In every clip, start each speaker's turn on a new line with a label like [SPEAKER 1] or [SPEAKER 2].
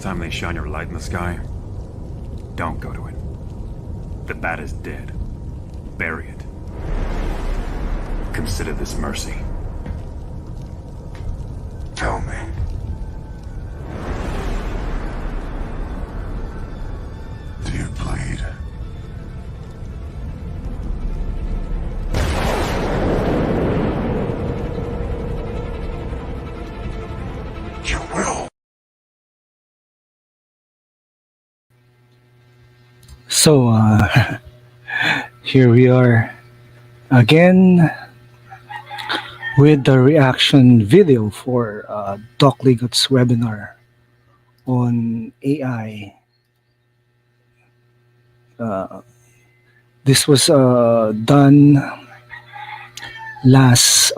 [SPEAKER 1] time they shine your light in the sky, don't go to it. The bat is dead. Bury it. Consider this mercy.
[SPEAKER 2] Tell me. Do you bleed? You will.
[SPEAKER 3] So, here we are again with the reaction video for Doc Ligot's webinar on AI. This was done last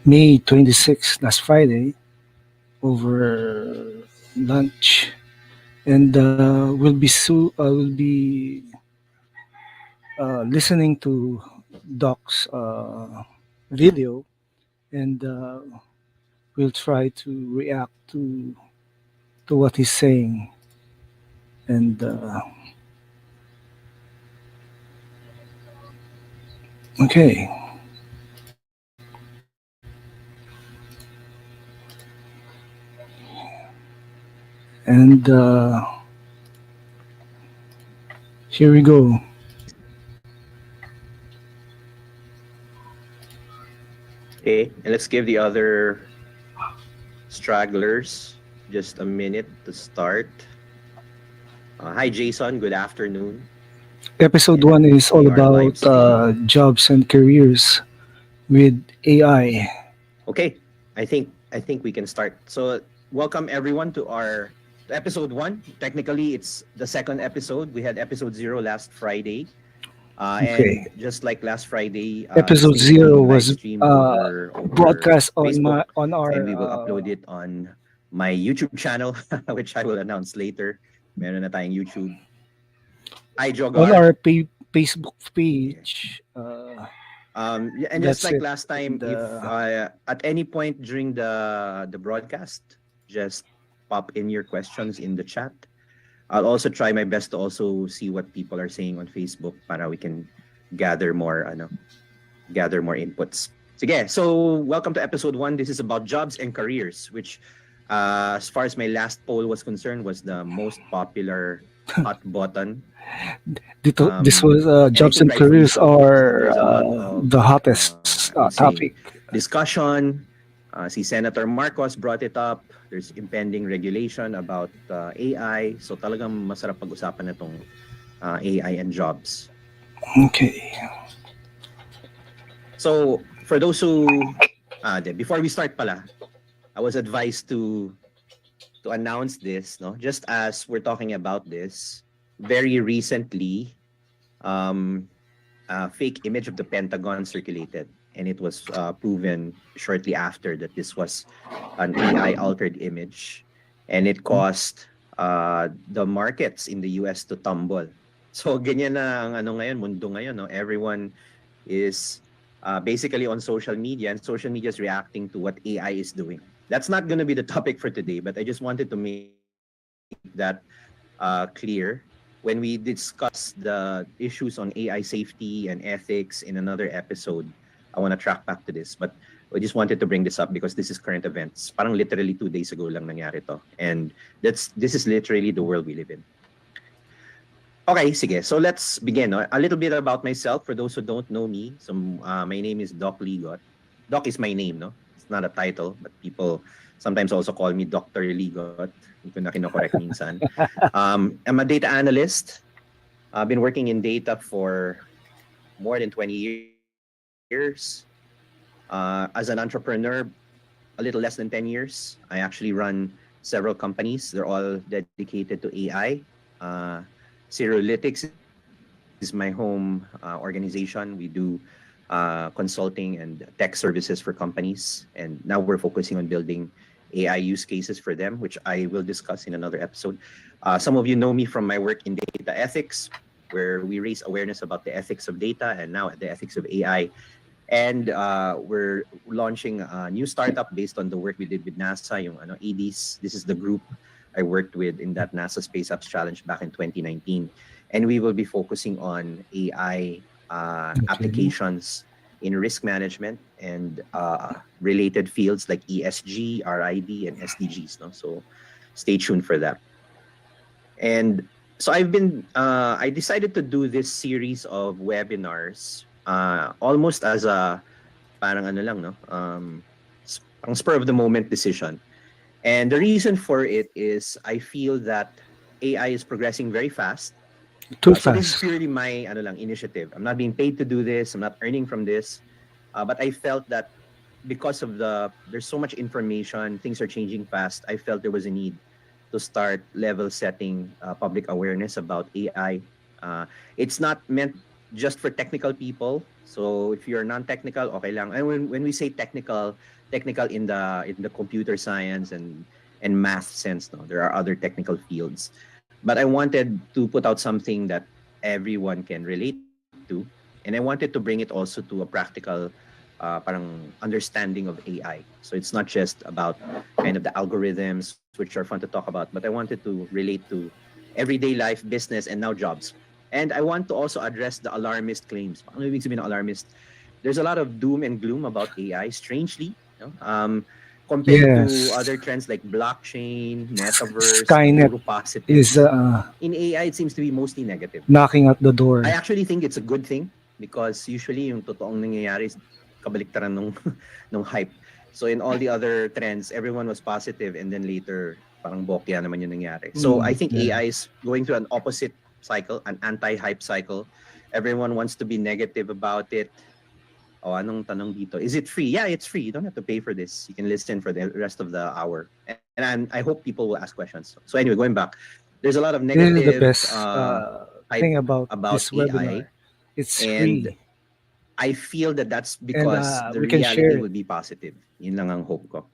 [SPEAKER 3] May 26th, last Friday, over lunch, and will be listening to Doc's video, and we'll try to react to what he's saying. And okay. And here we go.
[SPEAKER 4] Okay, and let's give the other stragglers just a minute to start. Hi, Jason. Good afternoon.
[SPEAKER 3] Episode 1 is all about jobs and careers with AI.
[SPEAKER 4] Okay, I think we can start. So, welcome everyone to our episode 1. Technically, it's the second episode. We had episode 0 last Friday.
[SPEAKER 3] Okay.
[SPEAKER 4] And just like last Friday,
[SPEAKER 3] episode
[SPEAKER 4] stay tuned,
[SPEAKER 3] 0
[SPEAKER 4] live
[SPEAKER 3] was
[SPEAKER 4] stream over
[SPEAKER 3] broadcast on
[SPEAKER 4] Facebook,
[SPEAKER 3] on our
[SPEAKER 4] and we will upload it on my YouTube channel, which I will announce later. Meron na tayong YouTube. Hi, Jogar.
[SPEAKER 3] on our Facebook page.
[SPEAKER 4] And just
[SPEAKER 3] That's
[SPEAKER 4] like
[SPEAKER 3] it.
[SPEAKER 4] last time,
[SPEAKER 3] And,
[SPEAKER 4] if at any point during the broadcast, just pop in your questions in the chat. I'll also try my best to also see what people are saying on Facebook para we can gather more inputs. Sige, so welcome to episode 1. This is about jobs and careers, which as far as my last poll was concerned was the most popular hot button.
[SPEAKER 3] This was jobs and careers are the hottest topic.
[SPEAKER 4] Discussion. Si Senator Marcos brought it up. There's impending regulation about AI. So talagang masarap pag-usapan na itong AI and jobs.
[SPEAKER 3] Okay.
[SPEAKER 4] So for those who, before we start pala, I was advised to announce this, no? Just as we're talking about this, very recently, a fake image of the Pentagon circulated. And it was proven shortly after that this was an AI-altered image. And it caused the markets in the US to tumble. So ganyan na ang mundo ngayon. No? Everyone is basically on social media, and social media is reacting to what AI is doing. That's not going to be the topic for today, but I just wanted to make that clear. When we discuss the issues on AI safety and ethics in another episode, I want to track back to this, but I just wanted to bring this up because this is current events. Parang literally 2 days ago lang nangyari to. And this is literally the world we live in. Okay, sige. So let's begin. No? A little bit about myself for those who don't know me. So my name is Doc Ligot. Doc is my name, no? It's not a title, but people sometimes also call me Dr. Ligot. Hindi ko na kinokorek minsan. I'm a data analyst. I've been working in data for more than 20 years. As an entrepreneur, a little less than 10 years. I actually run several companies. They're all dedicated to AI. Cerealytics is my home organization. We do consulting and tech services for companies. And now we're focusing on building AI use cases for them, which I will discuss in another episode. Some of you know me from my work in data ethics, where we raise awareness about the ethics of data and now the ethics of AI. And we're launching a new startup based on the work we did with NASA, yung ADs. This is the group I worked with in that NASA Space Apps Challenge back in 2019. And we will be focusing on AI
[SPEAKER 3] Okay.
[SPEAKER 4] applications in risk management and related fields like ESG, RID, and SDGs. No? So stay tuned for that. And so I decided to do this series of webinars almost as a parang ano lang, no? Parang spur of the moment decision. And the reason for it is I feel that AI is progressing very fast.
[SPEAKER 3] Too
[SPEAKER 4] So this is
[SPEAKER 3] fast.
[SPEAKER 4] purely my initiative. I'm not being paid to do this. I'm not earning from this. But I felt that because of there's so much information, things are changing fast. I felt there was a need to start level setting public awareness about AI. It's not meant just for technical people. So if you're non-technical, okay lang. And when we say technical in the computer science and math sense, no, there are other technical fields. But I wanted to put out something that everyone can relate to, and I wanted to bring it also to a practical parang understanding of AI. So it's not just about kind of the algorithms, which are fun to talk about, but I wanted to relate to everyday life, business, and now jobs. And I want to also address the alarmist claims. Ano ibig sabihin ng alarmist? There's a lot of doom and gloom about AI, strangely. Compared to
[SPEAKER 3] Yes.
[SPEAKER 4] other trends like blockchain, metaverse,
[SPEAKER 3] Skynet
[SPEAKER 4] puro positive.
[SPEAKER 3] is
[SPEAKER 4] In AI, it seems to be mostly negative.
[SPEAKER 3] knocking at the door.
[SPEAKER 4] I actually think it's a good thing because usually yung totoong nangyayari is kabaliktaran nung hype. So in all the other trends, everyone was positive and then later parang bokya naman yung nangyari. So I think
[SPEAKER 3] Yeah.
[SPEAKER 4] AI is going through an opposite cycle, an anti-hype cycle. Everyone wants to be negative about it. Oh, anong tanong dito? Is it free? Yeah, it's free. You don't have to pay for this. You can listen for the rest of the hour. And I hope people will ask questions. So anyway, going back, there's a lot of
[SPEAKER 3] This is the
[SPEAKER 4] negative
[SPEAKER 3] best
[SPEAKER 4] hype
[SPEAKER 3] thing about
[SPEAKER 4] about
[SPEAKER 3] this webinar.
[SPEAKER 4] AI.
[SPEAKER 3] It's
[SPEAKER 4] And
[SPEAKER 3] free.
[SPEAKER 4] I feel that that's
[SPEAKER 3] And
[SPEAKER 4] because the
[SPEAKER 3] we can
[SPEAKER 4] reality
[SPEAKER 3] share
[SPEAKER 4] will
[SPEAKER 3] it.
[SPEAKER 4] be positive. Yun lang ang hope ko.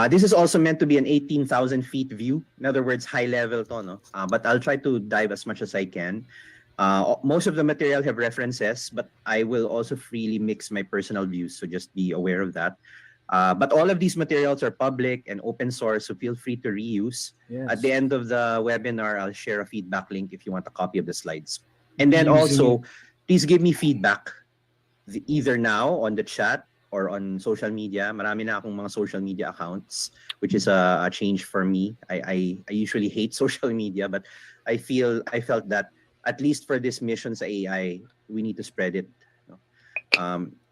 [SPEAKER 4] This is also meant to be an 18,000 feet view. In other words, high level to, no? But I'll try to dive as much as I can. Most of the material have references, but I will also freely mix my personal views, so just be aware of that. But all of these materials are public and open source, so feel free to reuse. At the end of the webinar, I'll share a feedback link if you want a copy of the slides. And then
[SPEAKER 3] Using
[SPEAKER 4] also, please give me feedback either now on the chat or on social media. Marami na akong mga social media accounts, which is a change for me. I usually hate social media, but I felt that at least for this mission sa AI, we need to spread it.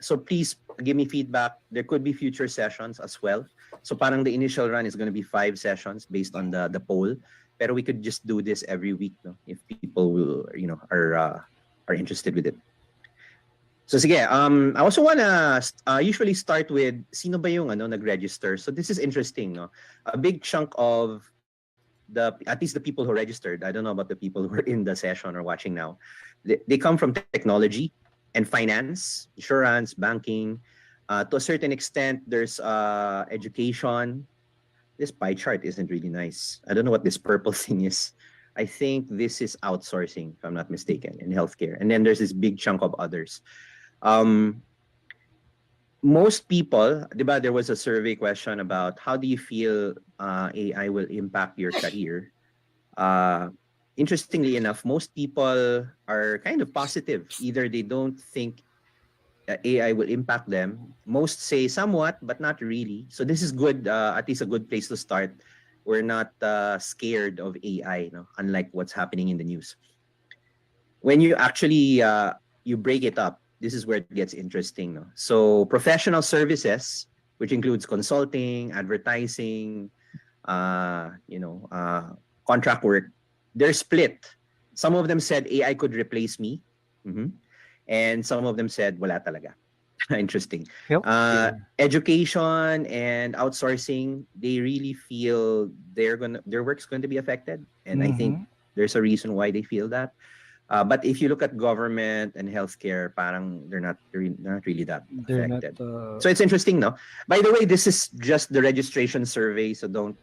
[SPEAKER 4] So please give me feedback. There could be future sessions as well. So parang the initial run is going to be 5 sessions based on the poll. Pero we could just do this every week, no? If people will, are interested with it. So sige, I also wanna usually start with sino ba yung nag-register. So this is interesting, no? A big chunk of at least the people who registered, I don't know about the people who are in the session or watching now, they come from technology and finance, insurance, banking. To a certain extent, there's education. This pie chart isn't really nice. I don't know what this purple thing is. I think this is outsourcing, if I'm not mistaken, in healthcare. And then there's this big chunk of others. Most people, diba, there was a survey question about how do you feel AI will impact your career. Interestingly enough, most people are kind of positive. Either they don't think AI will impact them. Most say somewhat, but not really. So this is good, at least a good place to start. We're not scared of AI, no? Unlike what's happening in the news. When you actually you break it up, this is where it gets interesting. No? So professional services, which includes consulting, advertising, contract work, they're split. Some of them said AI could replace me. And some of them said, wala talaga. Interesting.
[SPEAKER 3] Yep.
[SPEAKER 4] Education and outsourcing, they really feel their work's going to be affected. And I think there's a reason why they feel that. But if you look at government and healthcare, parang they're not really that affected. So it's interesting, no? By the way, this is just the registration survey, so don't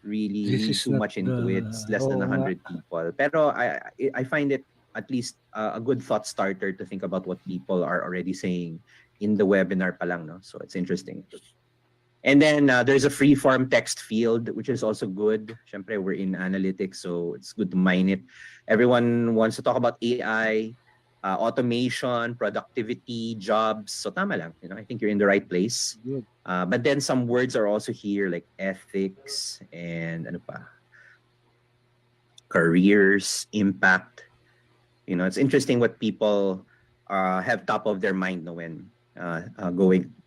[SPEAKER 4] really read too much into it. It's less than 100 people. Pero I find it at least a good thought starter to think about what people are already saying in the webinar pa lang, no? So it's interesting. And then there's a free-form text field, which is also good. Syempre, we're in analytics, so it's good to mine it. Everyone wants to talk about AI, automation, productivity, jobs. So tama lang, I think you're in the right place.
[SPEAKER 3] Good.
[SPEAKER 4] But then some words are also here, like ethics and ano pa, careers, impact. It's interesting what people have top of their mind when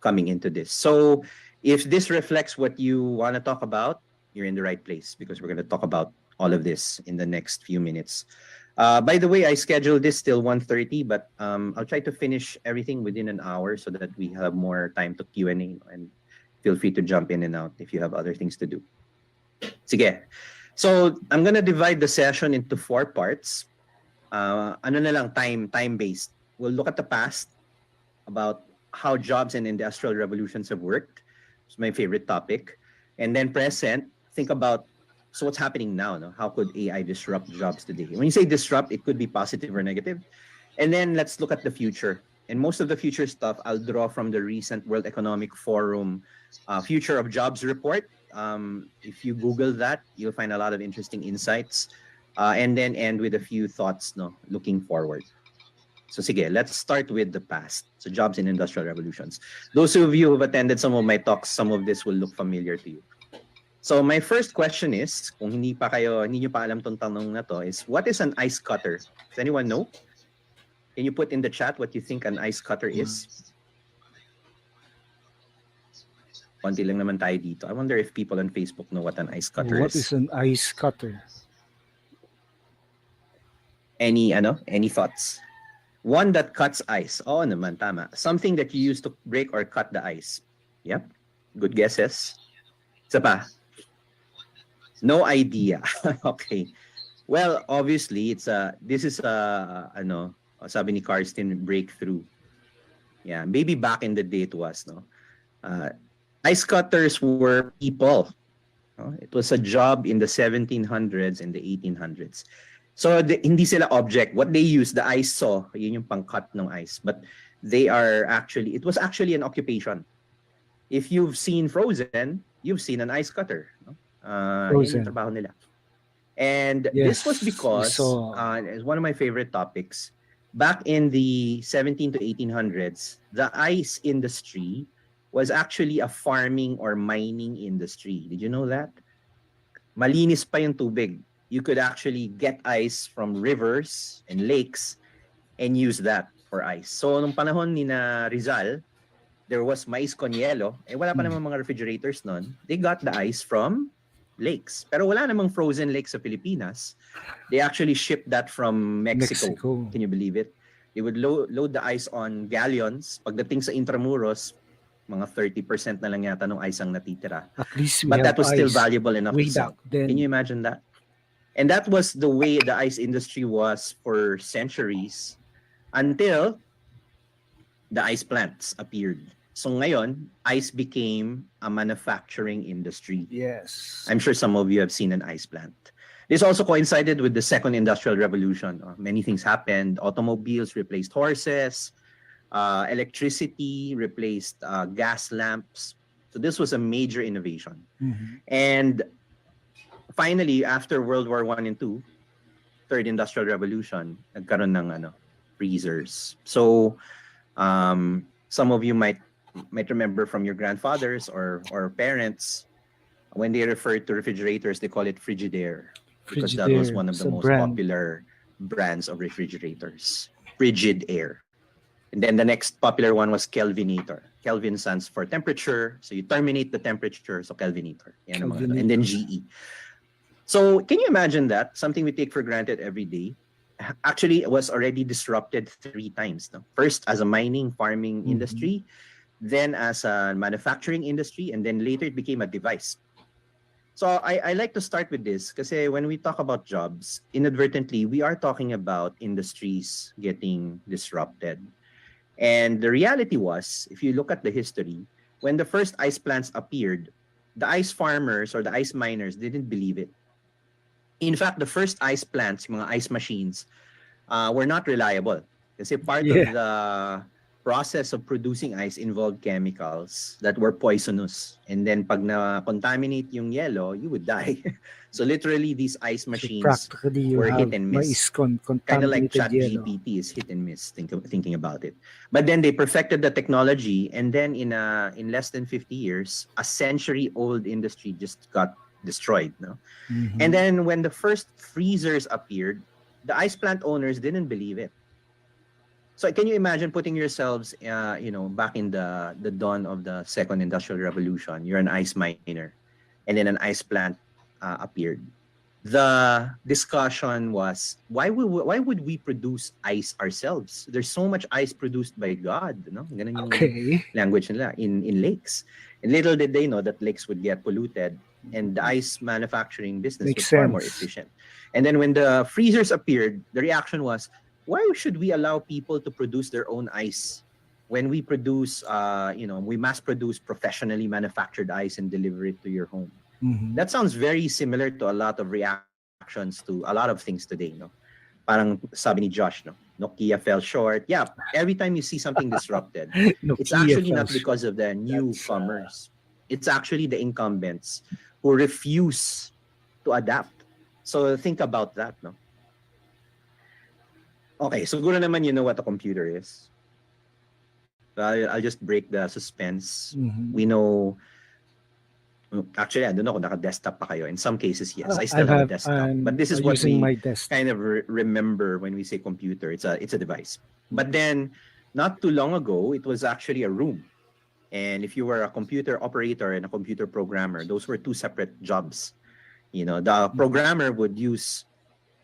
[SPEAKER 4] coming into this. So if this reflects what you want to talk about, you're in the right place, because we're going to talk about all of this in the next few minutes. By the way, I scheduled this till 1:30, but I'll try to finish everything within an hour so that we have more time to Q&A, and feel free to jump in and out if you have other things to do. Sige. So I'm going to divide the session into 4 parts. Ano na lang, time-based. We'll look at the past, about how jobs and industrial revolutions have worked. It's my favorite topic. And then present, think about, so what's happening now? No? How could AI disrupt jobs today? When you say disrupt, it could be positive or negative. And then let's look at the future. And most of the future stuff I'll draw from the recent World Economic Forum Future of Jobs report. If you Google that, you'll find a lot of interesting insights. And then end with a few thoughts, looking forward. So sige, let's start with the past. So jobs and industrial revolutions. Those of you who've attended some of my talks, some of this will look familiar to you. So my first question is, kung hindi nyo pa alam tong tanong na to, is what is an ice cutter? Does anyone know? Can you put in the chat what you think an ice cutter is? Konti lang naman tayo dito. I wonder if people on Facebook know what an ice cutter is.
[SPEAKER 3] What is an ice cutter?
[SPEAKER 4] Any thoughts? One that cuts ice. Oo naman, tama. Something that you use to break or cut the ice. Yep. Good guesses. Isa pa. No idea. Okay. Well, obviously, this is sabi ni Karsten, breakthrough. Yeah, maybe back in the day it was, no? Ice cutters were people. It was a job in the 1700s and the 1800s. So hindi sila object. What they use, the ice saw, yun yung pang-cut ng ice. But it was actually an occupation. If you've seen Frozen, you've seen an ice cutter.
[SPEAKER 3] Frozen.
[SPEAKER 4] Yan yung trabaho nila. And
[SPEAKER 3] Yes,
[SPEAKER 4] this was because, it's one of my favorite topics, back in the 17 to 1800s, the ice industry was actually a farming or mining industry. Did you know that? Malinis pa yung tubig. You could actually get ice from rivers and lakes and use that for ice. So nung panahon ni na Rizal, there was mais con hielo. Wala pa namang mga refrigerators nun. They got the ice from lakes. Pero wala namang frozen lakes sa Pilipinas. They actually shipped that from Mexico. Can you believe it? They would load the ice on galleons. Pagdating sa Intramuros, mga 30% na lang yata ng ice ang natitira.
[SPEAKER 3] At least
[SPEAKER 4] But that was still valuable enough to sell.
[SPEAKER 3] Then.
[SPEAKER 4] Can you imagine that? And that was the way the ice industry was for centuries until the ice plants appeared. So ngayon, ice became a manufacturing industry.
[SPEAKER 3] Yes.
[SPEAKER 4] I'm sure some of you have seen an ice plant. This also coincided with the second industrial revolution. Many things happened. Automobiles replaced horses. Electricity replaced gas lamps. So this was a major innovation.
[SPEAKER 3] Mm-hmm.
[SPEAKER 4] And finally, after World War I and II, third industrial revolution, nagkaroon ng freezers. So some of you might remember from your grandfathers or parents, when they referred to refrigerators, they call it Frigidaire. Because that was one of the most popular brands of refrigerators. Frigidaire. And then the next popular one was Kelvinator. Kelvin stands for temperature. So you terminate the temperature, so Kelvinator. And then GE. So can you imagine that? Something we take for granted every day. Actually, it was already disrupted 3 times. No? First, as a mining, farming industry. Then as a manufacturing industry. And then later it became a device. So I like to start with this because when we talk about jobs, inadvertently, we are talking about industries getting disrupted. And the reality was, if you look at the history, when the first ice plants appeared, the ice farmers or the ice miners didn't believe it. In fact, the first ice plants, mga ice machines, were not reliable. Kasi part of process of producing ice involved chemicals that were poisonous. And then pag na-contaminate yung yellow, you would die. So literally, these ice
[SPEAKER 3] So
[SPEAKER 4] machines
[SPEAKER 3] practically, you
[SPEAKER 4] were hit
[SPEAKER 3] have
[SPEAKER 4] and
[SPEAKER 3] mais
[SPEAKER 4] miss. Kind of like
[SPEAKER 3] contaminated yellow.
[SPEAKER 4] ChatGPT is hit and miss, thinking about it. But then they perfected the technology, and then in less than 50 years, a century-old industry just got destroyed. No?
[SPEAKER 3] Mhm.
[SPEAKER 4] And then when the first freezers appeared, the ice plant owners didn't believe it. So can you imagine putting yourselves, back in the dawn of the second industrial revolution? You're an ice miner, and then an ice plant appeared. The discussion was, why would we produce ice ourselves? There's so much ice produced by God, no? Ganun yung
[SPEAKER 3] Okay.
[SPEAKER 4] language nila in lakes. And little did they know that lakes would get polluted, and the ice manufacturing business
[SPEAKER 3] Makes
[SPEAKER 4] was far more
[SPEAKER 3] sense.
[SPEAKER 4] efficient. And then when the freezers appeared, the reaction was, why should we allow people to produce their own ice when we produce, we mass produce professionally manufactured ice and deliver it to your home?
[SPEAKER 3] Mhm.
[SPEAKER 4] That sounds very similar to a lot of reactions to a lot of things today, no? Parang sabi ni Josh, no? Nokia fell short. Yeah, every time you see something disrupted, it's
[SPEAKER 3] Nokia
[SPEAKER 4] actually not
[SPEAKER 3] fell
[SPEAKER 4] because of the newcomers. It's actually the incumbents who refuse to adapt. So think about that, no? Okay, siguro naman you know what a computer is. So I'll just break the suspense.
[SPEAKER 3] Mhm.
[SPEAKER 4] We know. Actually, I don't know kung naka-desktop pa kayo. In some cases, yes. I
[SPEAKER 3] I
[SPEAKER 4] still have a
[SPEAKER 3] have.
[SPEAKER 4] desktop. But this is
[SPEAKER 3] I'm
[SPEAKER 4] what
[SPEAKER 3] using
[SPEAKER 4] we
[SPEAKER 3] my desktop.
[SPEAKER 4] kind of remember when we say computer. It's a device. But then, not too long ago, it was actually a room. And if you were a computer operator and a computer programmer, those were two separate jobs. The programmer would use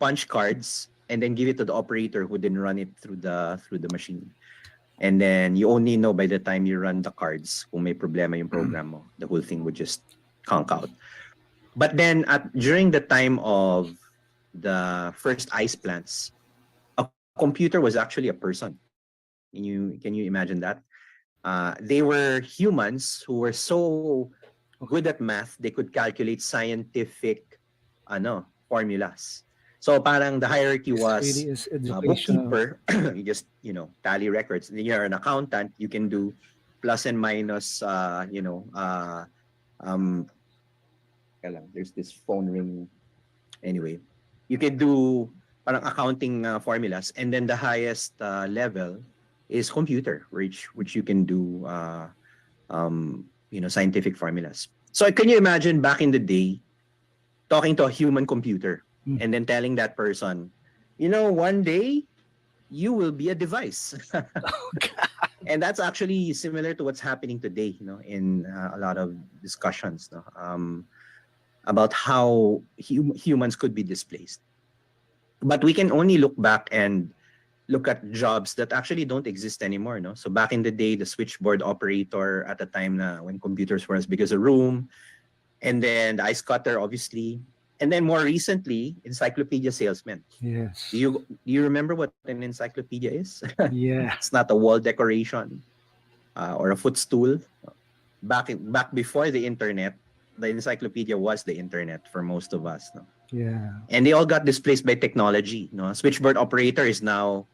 [SPEAKER 4] punch cards and then give it to the operator who then run it through the machine. And then you only know by the time you run the cards kung may problema yung program mo. The whole thing would just conk out. But then during the time of the first ice plants, a computer was actually a person. Can you imagine that? They were humans who were so good at math they could calculate scientific formulas. So parang the hierarchy
[SPEAKER 3] This
[SPEAKER 4] was
[SPEAKER 3] really is educational.
[SPEAKER 4] bookkeeper, you just tally records. Then you're an accountant, you can do plus and minus. There's this phone ring. Anyway, you can do parang accounting formulas, and then the highest level is computer, which you can do scientific formulas. So can you imagine back in the day talking to a human computer and then telling that person, one day you will be a device. And that's actually similar to what's happening today, in a lot of discussions, about how humans could be displaced. But we can only look back and look at jobs that actually don't exist anymore. No? So back in the day, the switchboard operator at the time when computers were as big as a room, and then the ice cutter, obviously, and then more recently, encyclopedia salesman.
[SPEAKER 3] Yes.
[SPEAKER 4] Do you remember what an encyclopedia is?
[SPEAKER 3] Yeah.
[SPEAKER 4] It's not a wall decoration or a footstool. Back before the internet, the encyclopedia was the internet for most of us. No?
[SPEAKER 3] Yeah.
[SPEAKER 4] And they all got displaced by technology. No? Switchboard operator is now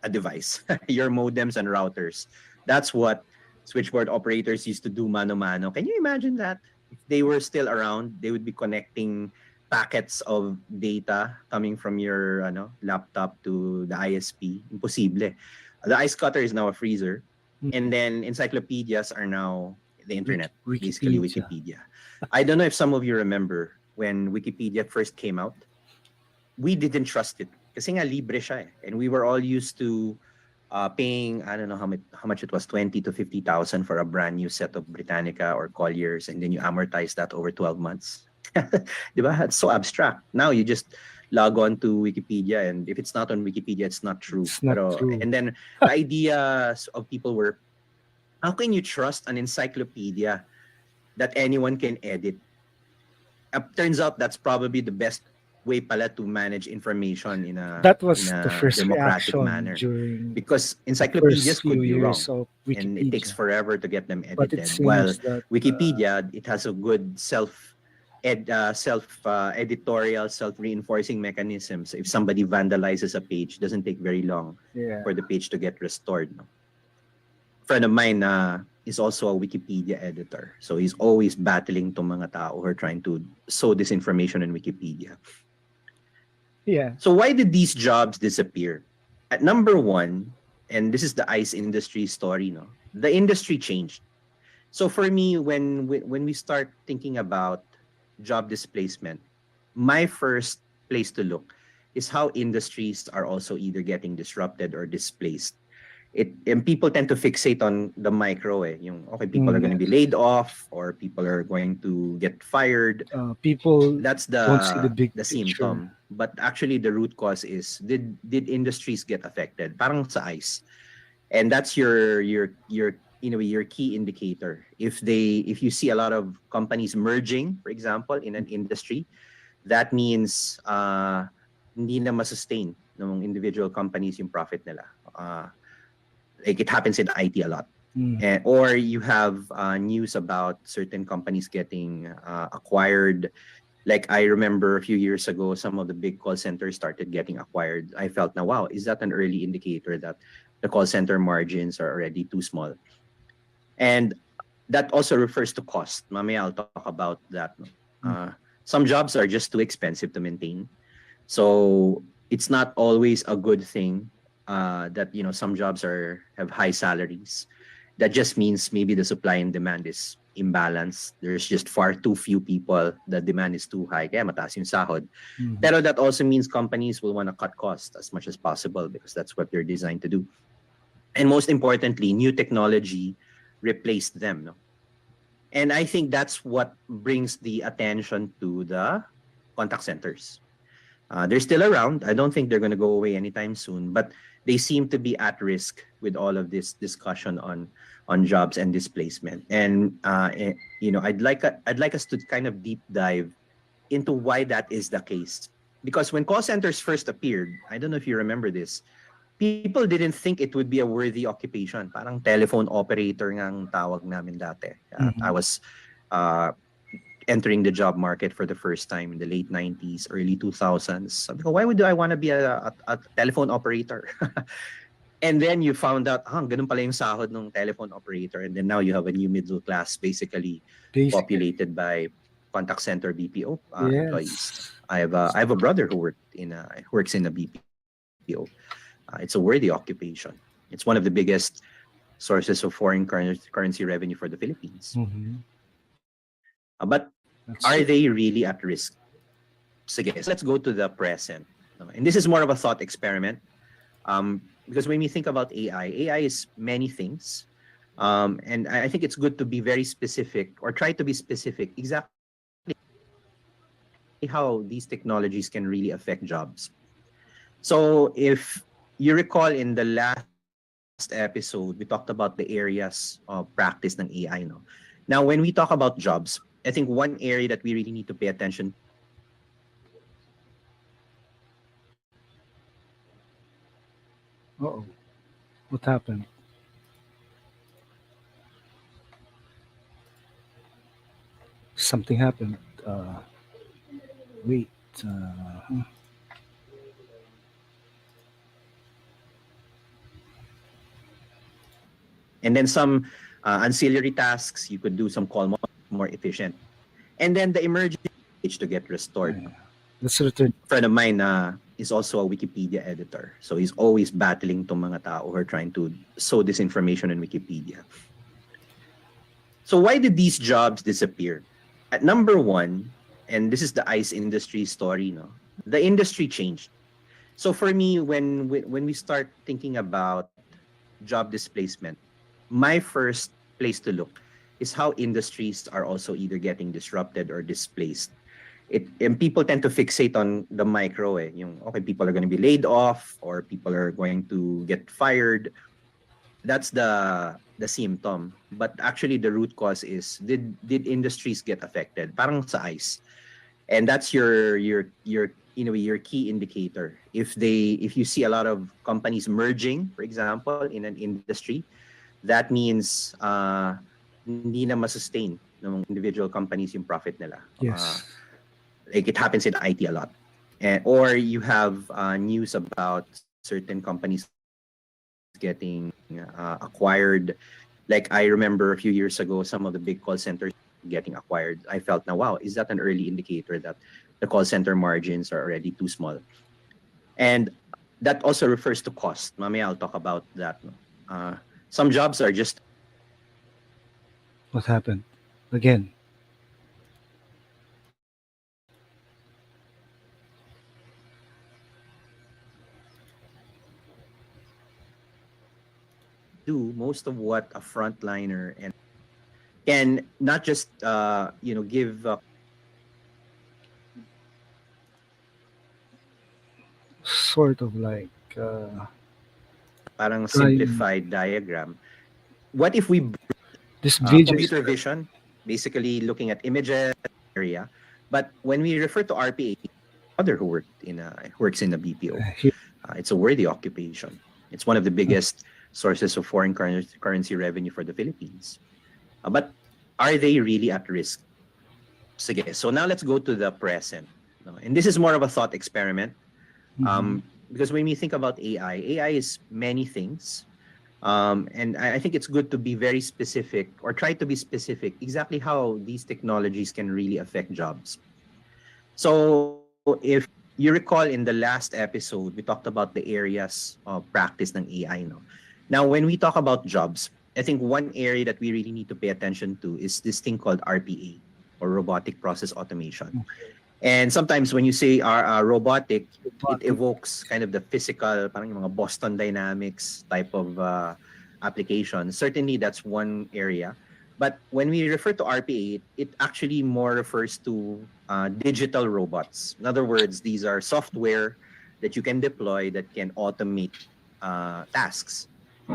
[SPEAKER 4] a device. Your modems and routers. That's what switchboard operators used to do mano-mano. Can you imagine that? If they were still around, they would be connecting packets of data coming from your laptop to the ISP. Imposible. The ice cutter is now a freezer. And then encyclopedias are now the internet, basically Wikipedia. I don't know if some of you remember when Wikipedia first came out. We didn't trust it kasi nga libre siya eh. And we were all used to paying, I don't know how much it was, 20 to 50,000 for a brand new set of Britannica or Colliers, and then you amortize that over 12 months. Diba? It's so abstract. Now you just log on to Wikipedia, and if it's not on Wikipedia, it's not true.
[SPEAKER 3] It's not true.
[SPEAKER 4] And then the ideas of people were, how can you trust an encyclopedia that anyone can edit? Turns out that's probably the best way pala to manage information in a
[SPEAKER 3] the first
[SPEAKER 4] democratic
[SPEAKER 3] reaction
[SPEAKER 4] manner.
[SPEAKER 3] during
[SPEAKER 4] Because encyclopedias could be wrong,
[SPEAKER 3] and
[SPEAKER 4] and it takes forever to get them
[SPEAKER 3] But it
[SPEAKER 4] edited.
[SPEAKER 3] seems
[SPEAKER 4] While
[SPEAKER 3] that
[SPEAKER 4] Wikipedia, it has a good editorial, self-reinforcing mechanisms. If somebody vandalizes a page, it doesn't take very long
[SPEAKER 3] yeah.
[SPEAKER 4] for the page to get restored. No? friend of mine is also a Wikipedia editor. So he's always battling tong mga tao who are trying to sow disinformation in Wikipedia.
[SPEAKER 3] Yeah.
[SPEAKER 4] So why did these jobs disappear? At number one, and this is the ice industry story, no? The industry changed. So for me, when we start thinking about job displacement, my first place to look is how industries are also either getting disrupted or displaced. And people tend to fixate on the micro, yung okay, people are going to be laid off or people are going to get fired.
[SPEAKER 3] People
[SPEAKER 4] That's
[SPEAKER 3] don't see the big
[SPEAKER 4] the
[SPEAKER 3] picture.
[SPEAKER 4] symptom, but actually the root cause is did industries get affected? Parang sa ice, and that's your your key indicator. If you see a lot of companies merging, for example, in an industry, that means hindi na masustain ng individual companies yung profit nila. Like it happens in IT a lot. Or you have news about certain companies getting acquired. Like I remember a few years ago, some of the big call centers started getting acquired. I felt now, wow, is that an early indicator that the call center margins are already too small? And that also refers to cost. Mamaya I'll talk about that. Some jobs are just too expensive to maintain. So it's not always a good thing that some jobs have high salaries. That just means maybe the supply and demand is imbalanced. There's just far too few people. The demand is too high. Kaya mataas yung sahod. Pero that also means companies will want to cut costs as much as possible because that's what they're designed to do. And most importantly, new technology replaced them. No? And I think that's what brings the attention to the contact centers. They're still around. I don't think they're going to go away anytime soon, but they seem to be at risk with all of this discussion on jobs and displacement. And I'd like us to kind of deep dive into why that is the case. Because when call centers first appeared, I don't know if you remember this, people didn't think it would be a worthy occupation. Parang telephone operator ngang tawag namin dati. I was entering the job market for the first time in the late 90s, early 2000s. Sabi ko, why would I want to be a telephone operator? And then you found out, ganun pala yung sahod ng telephone operator. And then now you have a new middle class basically populated by contact center BPO employees. I have a brother who works in a BPO. It's a worthy occupation. It's one of the biggest sources of foreign currency revenue for the Philippines. But are they really at risk? So let's go to the present. And this is more of a thought experiment. Because when we think about AI is many things. And I think it's good to be very specific or try to be specific exactly how these technologies can really affect jobs. So if you recall in the last episode, we talked about the areas of practice ng AI. No? Now, when we talk about jobs, I think one area that we really need to pay attention.
[SPEAKER 3] Uh-oh. What happened? Something happened. Wait.
[SPEAKER 4] And then some ancillary tasks, you could do some call more efficient. And then the emerging to get restored.
[SPEAKER 3] Let's return.
[SPEAKER 4] A friend of mine is also a Wikipedia editor. So he's always battling tong mga tao who are trying to sow disinformation in Wikipedia. So why did these jobs disappear? At number one, and this is the ice industry story, no? The industry changed. So for me, when we start thinking about job displacement, my first place to look is how industries are also either getting disrupted or displaced. And people tend to fixate on the micro, yung okay, people are going to be laid off or people are going to get fired. That's the symptom, but actually the root cause is did industries get affected? Parang sa ice, and that's your key indicator. If you see a lot of companies merging, for example, in an industry, that means hindi na masustain ng individual companies yung profit nila. Like it happens in IT a lot. Or you have news about certain companies getting acquired. Like I remember a few years ago, some of the big call centers getting acquired. I felt now, wow, is that an early indicator that the call center margins are already too small? And that also refers to cost. Mamaya, I'll talk about that. No? Some jobs are just
[SPEAKER 3] What happened? Again.
[SPEAKER 4] do most of what a frontliner and can not just give
[SPEAKER 3] Sort of like
[SPEAKER 4] parang
[SPEAKER 3] trying
[SPEAKER 4] simplified diagram. What if we
[SPEAKER 3] this video is
[SPEAKER 4] computer vision, basically looking at images area, but when we refer to RPA, other who works in a BPO,
[SPEAKER 3] here.
[SPEAKER 4] it's a worthy occupation. It's one of the biggest sources of foreign currency revenue for the Philippines. But are they really at risk? Sige, so now let's go to the present. No? And this is more of a thought experiment.
[SPEAKER 3] Mhm.
[SPEAKER 4] Because when we think about AI is many things. And I think it's good to be very specific or try to be specific exactly how these technologies can really affect jobs. So if you recall in the last episode, we talked about the areas of practice ng AI. No? Now, when we talk about jobs, I think one area that we really need to pay attention to is this thing called RPA or robotic process automation. And sometimes when you say robotic, it evokes kind of the physical, parang yung mga Boston Dynamics type of application. Certainly, that's one area. But when we refer to RPA, it actually more refers to digital robots. In other words, these are software that you can deploy that can automate tasks.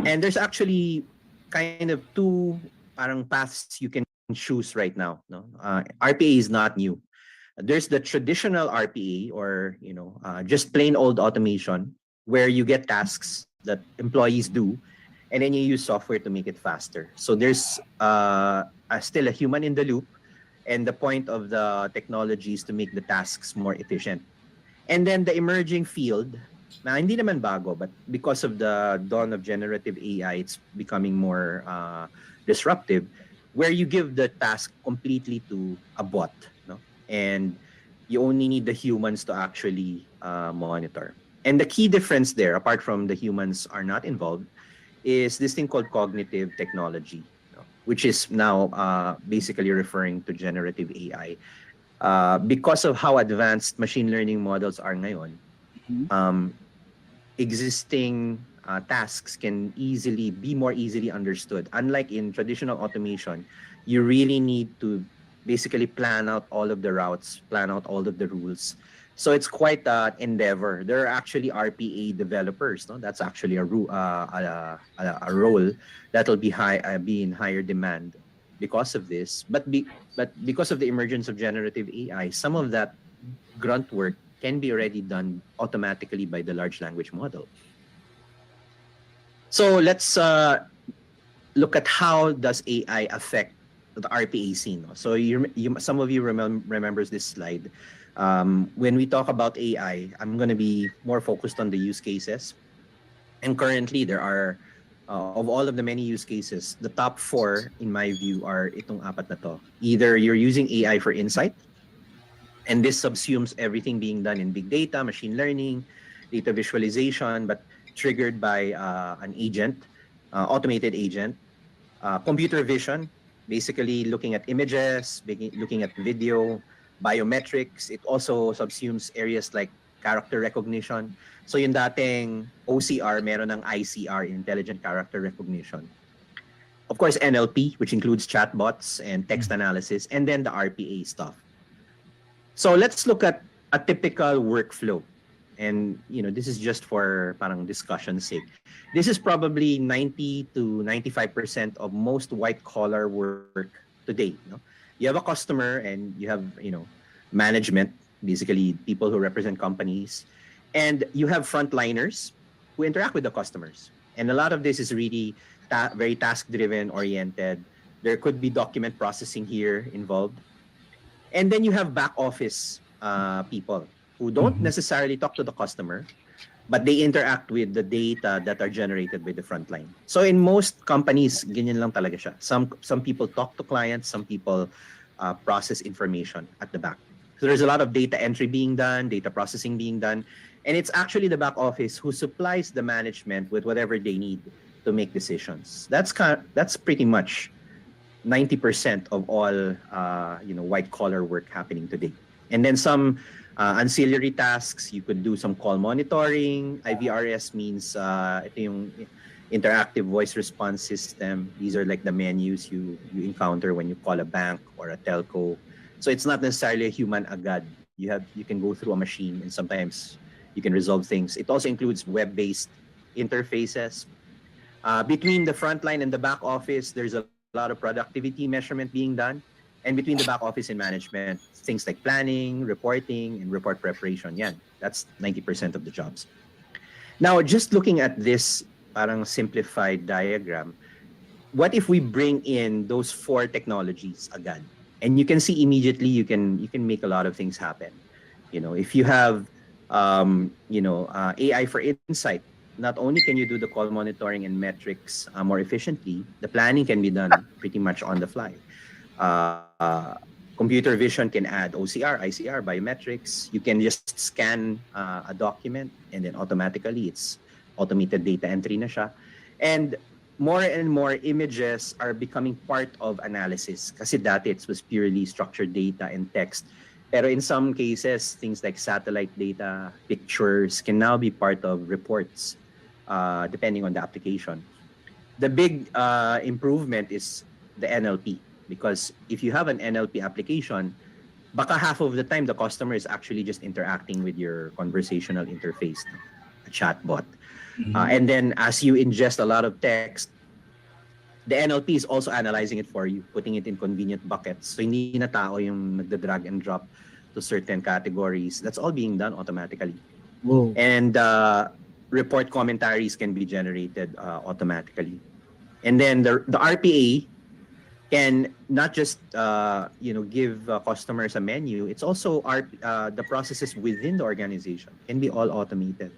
[SPEAKER 4] And there's actually kind of two parang paths you can choose right now. No, RPA is not new. There's the traditional RPA or just plain old automation where you get tasks that employees do and then you use software to make it faster. So there's still a human in the loop, and the point of the technology is to make the tasks more efficient. And then the emerging field, na hindi naman bago, but because of the dawn of generative AI, it's becoming more disruptive, where you give the task completely to a bot, no? And you only need the humans to actually monitor. And the key difference there, apart from the humans are not involved, is this thing called cognitive technology, which is now basically referring to generative AI. Because of how advanced machine learning models are ngayon, existing tasks can be more easily understood. Unlike in traditional automation, you really need to basically plan out all of the routes, plan out all of the rules. So it's quite an endeavor. There are actually RPA developers. No, that's actually a role that will be in higher demand because of this. But because of the emergence of generative AI, some of that grunt work can be already done automatically by the large language model. So let's look at how does AI affect the RPA scene. So some of you remembers this slide. When we talk about AI, I'm going to be more focused on the use cases. And currently, there are, of all of the many use cases, the top 4, in my view, are itong apat na to. Either you're using AI for insight, and this subsumes everything being done in big data, machine learning, data visualization, but triggered by an agent, automated agent. Computer vision, basically looking at images, looking at video, biometrics. It also subsumes areas like character recognition. So yung dating OCR, meron ng ICR, intelligent character recognition. Of course, NLP, which includes chatbots and text analysis, and then the RPA stuff. So let's look at a typical workflow. And this is just for parang discussion's sake. This is probably 90 to 95% of most white collar work today. You have a customer and you have management, basically people who represent companies, and you have frontliners who interact with the customers. And a lot of this is really very task driven oriented. There could be document processing here involved. And then you have back office people who don't necessarily talk to the customer, but they interact with the data that are generated by the frontline. So in most companies, ganyan lang talaga siya. Some people talk to clients, some people process information at the back. So there's a lot of data entry being done, data processing being done, and it's actually the back office who supplies the management with whatever they need to make decisions. That's pretty much 90% of all white collar work happening today. And then some ancillary tasks, you could do some call monitoring. IVRS means ito yung interactive voice response system. These are like the menus you encounter when you call a bank or a telco. So it's not necessarily a human agad. You can go through a machine, and sometimes you can resolve things. It also includes web-based interfaces. Between the front line and the back office, there's a lot of productivity measurement being done. And between the back office and management, things like planning, reporting, and report preparation. Yan, that's 90% of the jobs. Now, just looking at this parang simplified diagram, what if we bring in those 4 technologies agad? And you can see immediately you can make a lot of things happen. If you have AI for insight, not only can you do the call monitoring and metrics more efficiently, the planning can be done pretty much on the fly. Computer vision can add OCR, ICR, biometrics. You can just scan a document, and then automatically it's automated data entry na siya. And more images are becoming part of analysis. Kasi dati it was purely structured data and text. Pero in some cases, things like satellite data, pictures can now be part of reports, depending on the application. The big improvement is the NLP, because if you have an NLP application, baka half of the time the customer is actually just interacting with your conversational interface, a chatbot. And then as you ingest a lot of text, the NLP is also analyzing it for you, putting it in convenient buckets. So hindi na tao yung nagda-drag and drop to certain categories. That's all being done automatically.
[SPEAKER 3] Whoa.
[SPEAKER 4] And report commentaries can be generated automatically. And then the RPA can not just give customers a menu. It's also the processes within the organization can be all automated.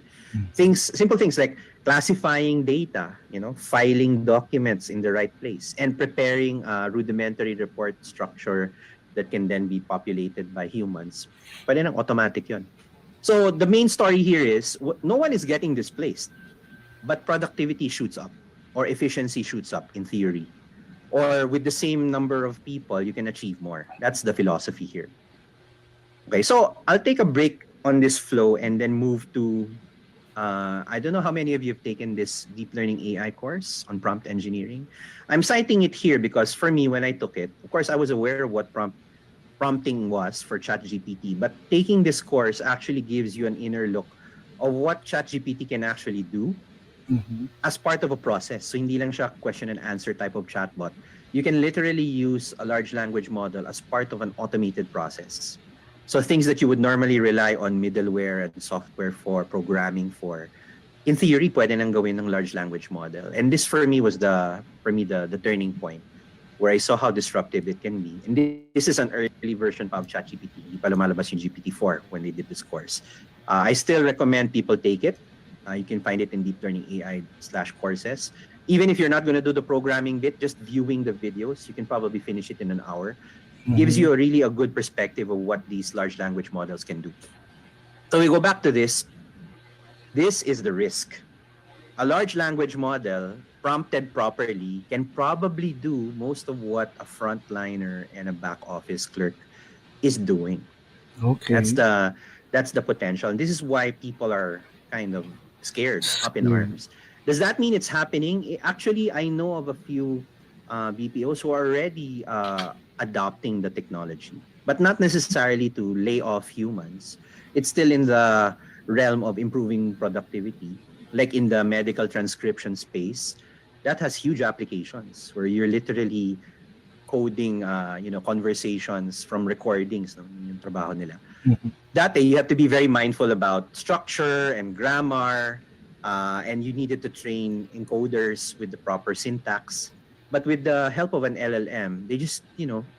[SPEAKER 4] Simple things like classifying data, filing documents in the right place, and preparing a rudimentary report structure that can then be populated by humans. Pwede nang automatic yun. So the main story here is no one is getting displaced, but productivity shoots up, or efficiency shoots up in theory. Or with the same number of people, you can achieve more. That's the philosophy here. Okay, so I'll take a break on this flow and then move to I don't know how many of you have taken this deep learning AI course on prompt engineering. I'm citing it here because for me, when I took it, of course, I was aware of what prompting was for ChatGPT, but taking this course actually gives you an inner look of what ChatGPT can actually do as part of a process. So hindi lang siya question and answer type of chatbot. You can literally use a large language model as part of an automated process. So things that you would normally rely on middleware and software for, programming for, in theory, pwede nang gawin ng large language model. And this for me was the turning point where I saw how disruptive it can be. And this is an early version of ChatGPT. Hindi pa lumalabas yung GPT-4 when they did this course. I still recommend people take it. You can find it in Deep Learning AI/courses. Even if you're not going to do the programming bit, just viewing the videos, you can probably finish it in an hour. Gives you a good perspective of what these large language models can do. So we go back to this. This is the risk. A large language model, prompted properly, can probably do most of what a frontliner and a back office clerk is doing.
[SPEAKER 3] Okay.
[SPEAKER 4] That's the potential. And this is why people are kind of scared, up in arms. Does that mean it's happening? Actually, I know of a few BPOs who are already adopting the technology, but not necessarily to lay off humans. It's still in the realm of improving productivity, like in the medical transcription space. That has huge applications where you're literally coding, conversations from recordings, yung trabaho nila. That you have to be very mindful about structure and grammar, and you needed to train encoders with the proper syntax. But with the help of an LLM, they just,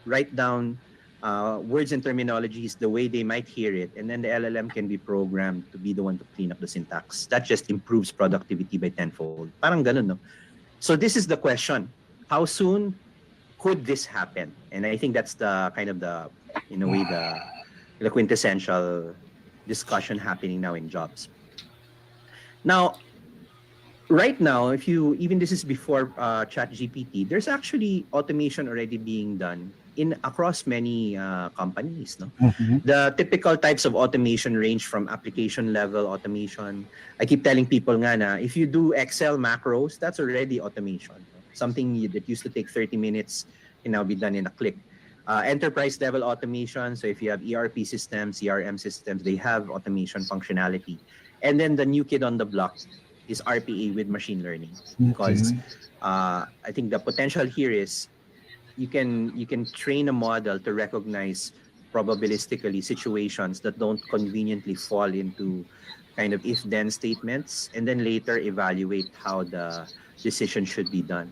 [SPEAKER 4] write down words and terminologies the way they might hear it, and then the LLM can be programmed to be the one to clean up the syntax. That just improves productivity by tenfold. Parang ganun, no? So this is the question: how soon could this happen? And I think that's the kind of the, in a way, the quintessential discussion happening now in jobs. Now, right now, if you, even this is before ChatGPT, there's actually automation already being done in across many companies. No, the typical types of automation range from application level automation. I keep telling people nga na if you do Excel macros, that's already automation. Something that used to take 30 minutes can now be done in a click. Enterprise level automation. So if you have ERP systems, CRM systems, they have automation functionality. And then the new kid on the block is RPA with machine learning, because I think the potential here is you can train a model to recognize probabilistically situations that don't conveniently fall into kind of if-then statements, and then later evaluate how the decision should be done.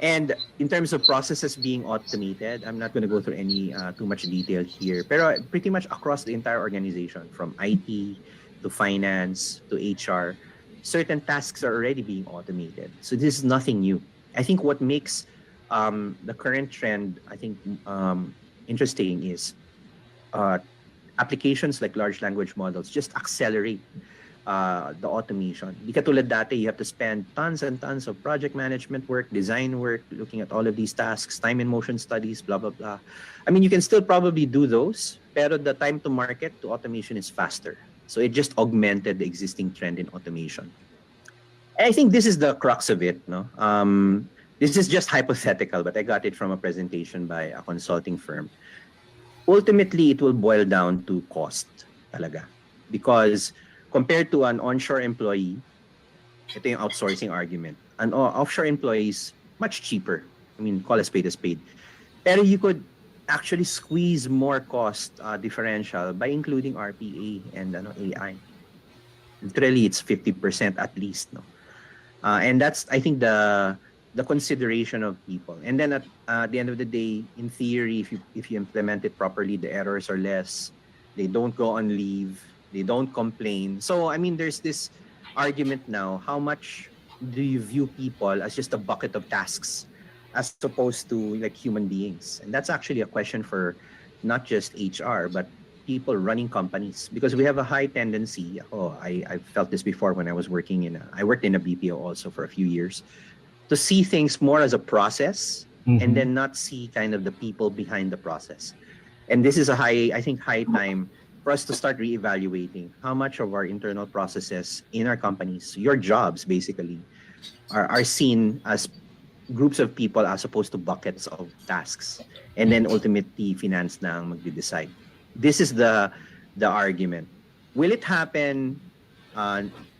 [SPEAKER 4] And in terms of processes being automated, I'm not going to go through any too much detail here, pero pretty much across the entire organization, from IT to finance to HR, certain tasks are already being automated. So this is nothing new. I think what makes the current trend, I think, interesting is applications like large language models just accelerate the automation. Di katulad dati, you have to spend tons and tons of project management work, design work, looking at all of these tasks, time and motion studies, blah, blah, blah. I mean, you can still probably do those, pero the time to market to automation is faster. So it just augmented the existing trend in automation. And I think this is the crux of it. No, this is just hypothetical, but I got it from a presentation by a consulting firm. Ultimately, it will boil down to cost talaga. Because compared to an onshore employee, ito yung outsourcing argument. An offshore employee is much cheaper. I mean, call a spade a spade. Pero you could actually squeeze more cost differential by including RPA and AI. Literally, it's 50% at least. No, and that's, I think, the consideration of people. And then at the end of the day, in theory, if you implement it properly, the errors are less. They don't go on leave. They don't complain. So I mean, there's this argument now: how much do you view people as just a bucket of tasks, as opposed to like human beings? And that's actually a question for not just HR, but people running companies, because we have a high tendency. I felt this before when I was working I worked in a BPO also for a few years, to see things more as a process and then not see kind of the people behind the process. And this is I think high time for us to start reevaluating how much of our internal processes in our companies, your jobs basically, are seen as groups of people as opposed to buckets of tasks, and then ultimately finance na ang magde-decide. This is the argument. Will it happen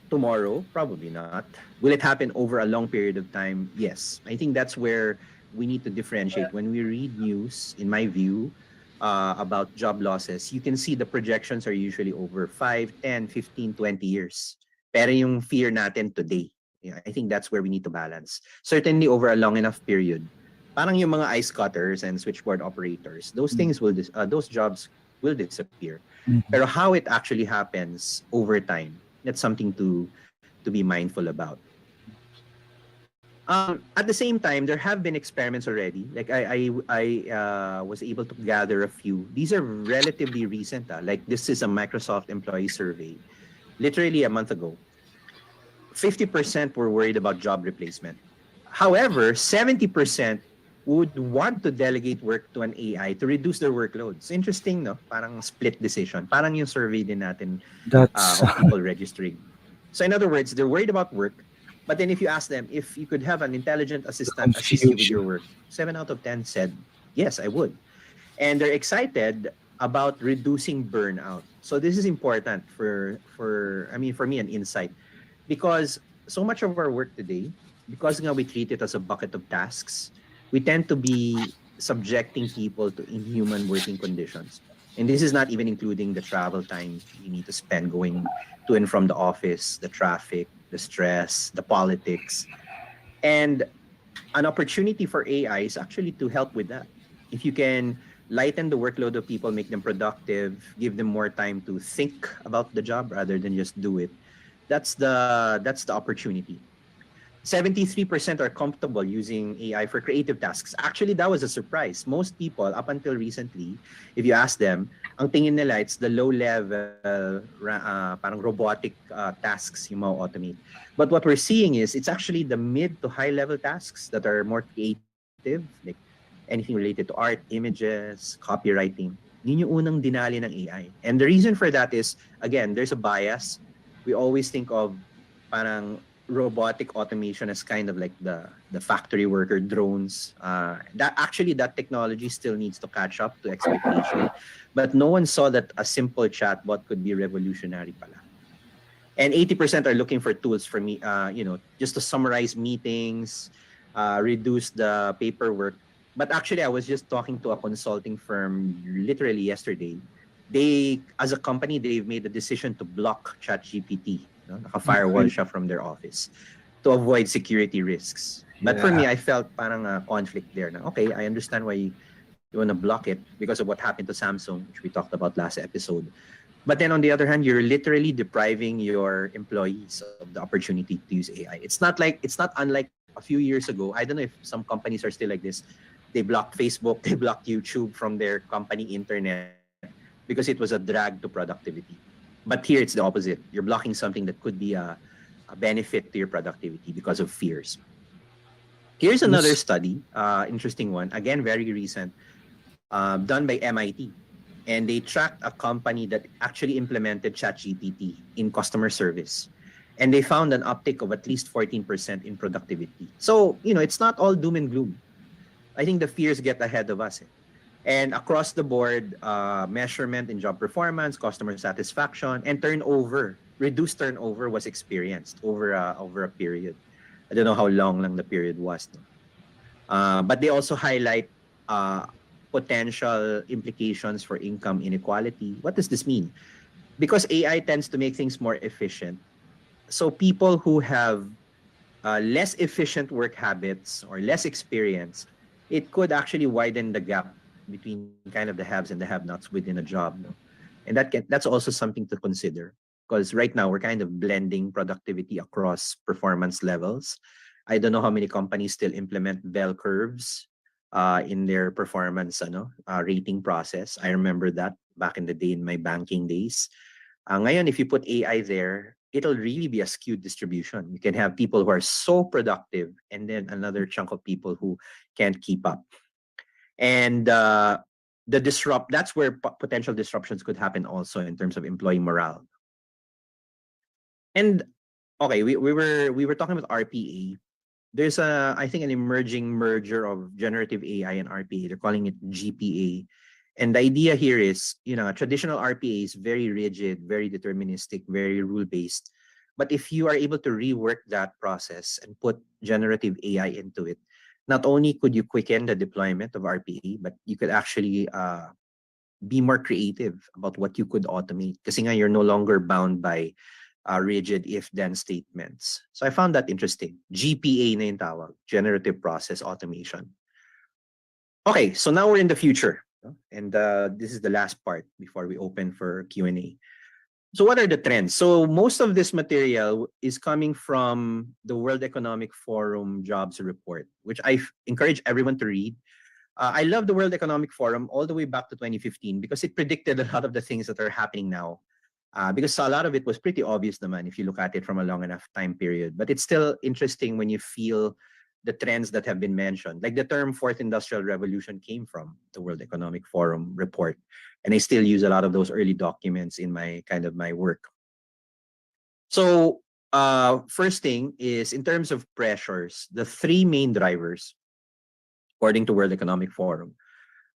[SPEAKER 4] tomorrow? Probably not. Will it happen over a long period of time? Yes. I think that's where we need to differentiate. When we read news, in my view, about job losses, you can see the projections are usually over 5, 10, 15, 20 years. Pero yung fear natin today, I think that's where we need to balance. Certainly over a long enough period, parang yung mga ice cutters and switchboard operators, those things will those jobs will disappear. Pero how it actually happens over time, that's something to be mindful about. At the same time, there have been experiments already. Like I was able to gather a few. These are relatively recent. Like this is a Microsoft employee survey, literally a month ago. 50% were worried about job replacement. However, 70% would want to delegate work to an AI to reduce their workloads. Interesting, no? Parang split decision. Parang yung survey din natin of people registering. So in other words, they're worried about work. But then if you ask them if you could have an intelligent assistant assist you with your work, 7 out of 10 said, yes, I would. And they're excited about reducing burnout. So this is important for me, an insight. Because so much of our work today, because we treat it as a bucket of tasks, we tend to be subjecting people to inhuman working conditions. And this is not even including the travel time you need to spend going to and from the office, the traffic, the stress, the politics. And an opportunity for AI is actually to help with that. If you can lighten the workload of people, make them productive, give them more time to think about the job rather than just do it. That's the opportunity. 73% are comfortable using AI for creative tasks. Actually, that was a surprise. Most people, up until recently, if you ask them, ang tingin nila, it's the low-level, parang robotic tasks yung automate. But what we're seeing is it's actually the mid to high-level tasks that are more creative, like anything related to art, images, copywriting. Yun yung unang dinali ng AI. And the reason for that is, again, there's a bias. We always think of parang robotic automation as kind of like the factory worker drones. That technology still needs to catch up to expectation, but no one saw that a simple chatbot could be revolutionary pala. And 80% are looking for tools for me, just to summarize meetings, reduce the paperwork. But actually, I was just talking to a consulting firm literally yesterday. They, as a company, they've made the decision to block ChatGPT. Naka-firewall siya from their office to avoid security risks. But for me, I felt parang a conflict there. Na, okay, I understand why you want to block it because of what happened to Samsung, which we talked about last episode. But then on the other hand, you're literally depriving your employees of the opportunity to use AI. It's not unlike a few years ago. I don't know if some companies are still like this. They blocked Facebook, they blocked YouTube from their company internet because it was a drag to productivity. But here it's the opposite. You're blocking something that could be a benefit to your productivity because of fears. Here's another study, interesting one, again, very recent, done by MIT. And they tracked a company that actually implemented ChatGPT in customer service. And they found an uptick of at least 14% in productivity. So, it's not all doom and gloom. I think the fears get ahead of us. And across the board, measurement in job performance, customer satisfaction, and reduced turnover was experienced over a period. I don't know how long the period was. But they also highlight potential implications for income inequality. What does this mean? Because AI tends to make things more efficient. So people who have less efficient work habits or less experience, it could actually widen the gap between kind of the haves and the have-nots within a job. And that's also something to consider, because right now we're kind of blending productivity across performance levels. I don't know how many companies still implement bell curves in their performance rating process. I remember that back in the day in my banking days. Ngayon, if you put AI there, it'll really be a skewed distribution. You can have people who are so productive and then another chunk of people who can't keep up. And that's where potential disruptions could happen also in terms of employee morale. And okay, we were talking about RPA. There's I think an emerging merger of generative AI and RPA. They're calling it GPA. And the idea here is, traditional RPA is very rigid, very deterministic, very rule-based. But if you are able to rework that process and put generative AI into it, not only could you quicken the deployment of RPA, but you could actually be more creative about what you could automate. Kasi nga, you're no longer bound by rigid if-then statements. So I found that interesting. GPA na yung tawag, Generative Process Automation. Okay, so now we're in the future. And this is the last part before we open for Q&A. So what are the trends? So most of this material is coming from the World Economic Forum Jobs Report, which I encourage everyone to read. I love the World Economic Forum all the way back to 2015 because it predicted a lot of the things that are happening now. Because a lot of it was pretty obvious naman if you look at it from a long enough time period. But it's still interesting when you feel the trends that have been mentioned. Like the term Fourth Industrial Revolution came from the World Economic Forum report. And I still use a lot of those early documents in my work. So first thing is, in terms of pressures, the three main drivers, according to World Economic Forum,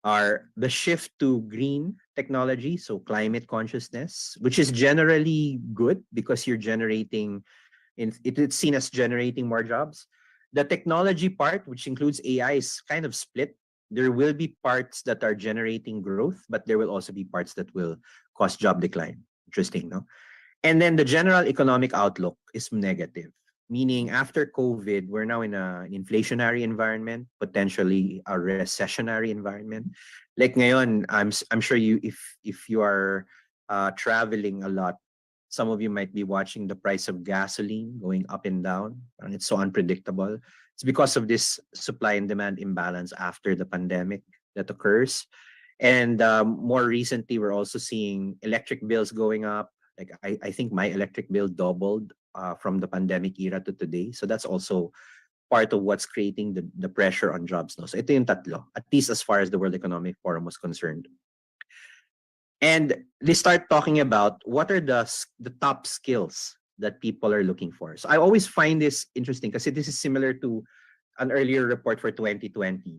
[SPEAKER 4] are the shift to green technology, so climate consciousness, which is generally good because you're generating, it's seen as generating more jobs. The technology part, which includes AI, is kind of split. There will be parts that are generating growth, but there will also be parts that will cause job decline. Interesting, no? And then the general economic outlook is negative, meaning after COVID, we're now in an inflationary environment, potentially a recessionary environment. Like ngayon, I'm sure if you are traveling a lot, some of you might be watching the price of gasoline going up and down, and it's so unpredictable. It's because of this supply and demand imbalance after the pandemic that occurs. And more recently, we're also seeing electric bills going up. Like I think my electric bill doubled from the pandemic era to today. So that's also part of what's creating the pressure on jobs. No? So ito yung tatlo, at least as far as the World Economic Forum was concerned. And they start talking about what are the top skills that people are looking for. So I always find this interesting because this is similar to an earlier report for 2020.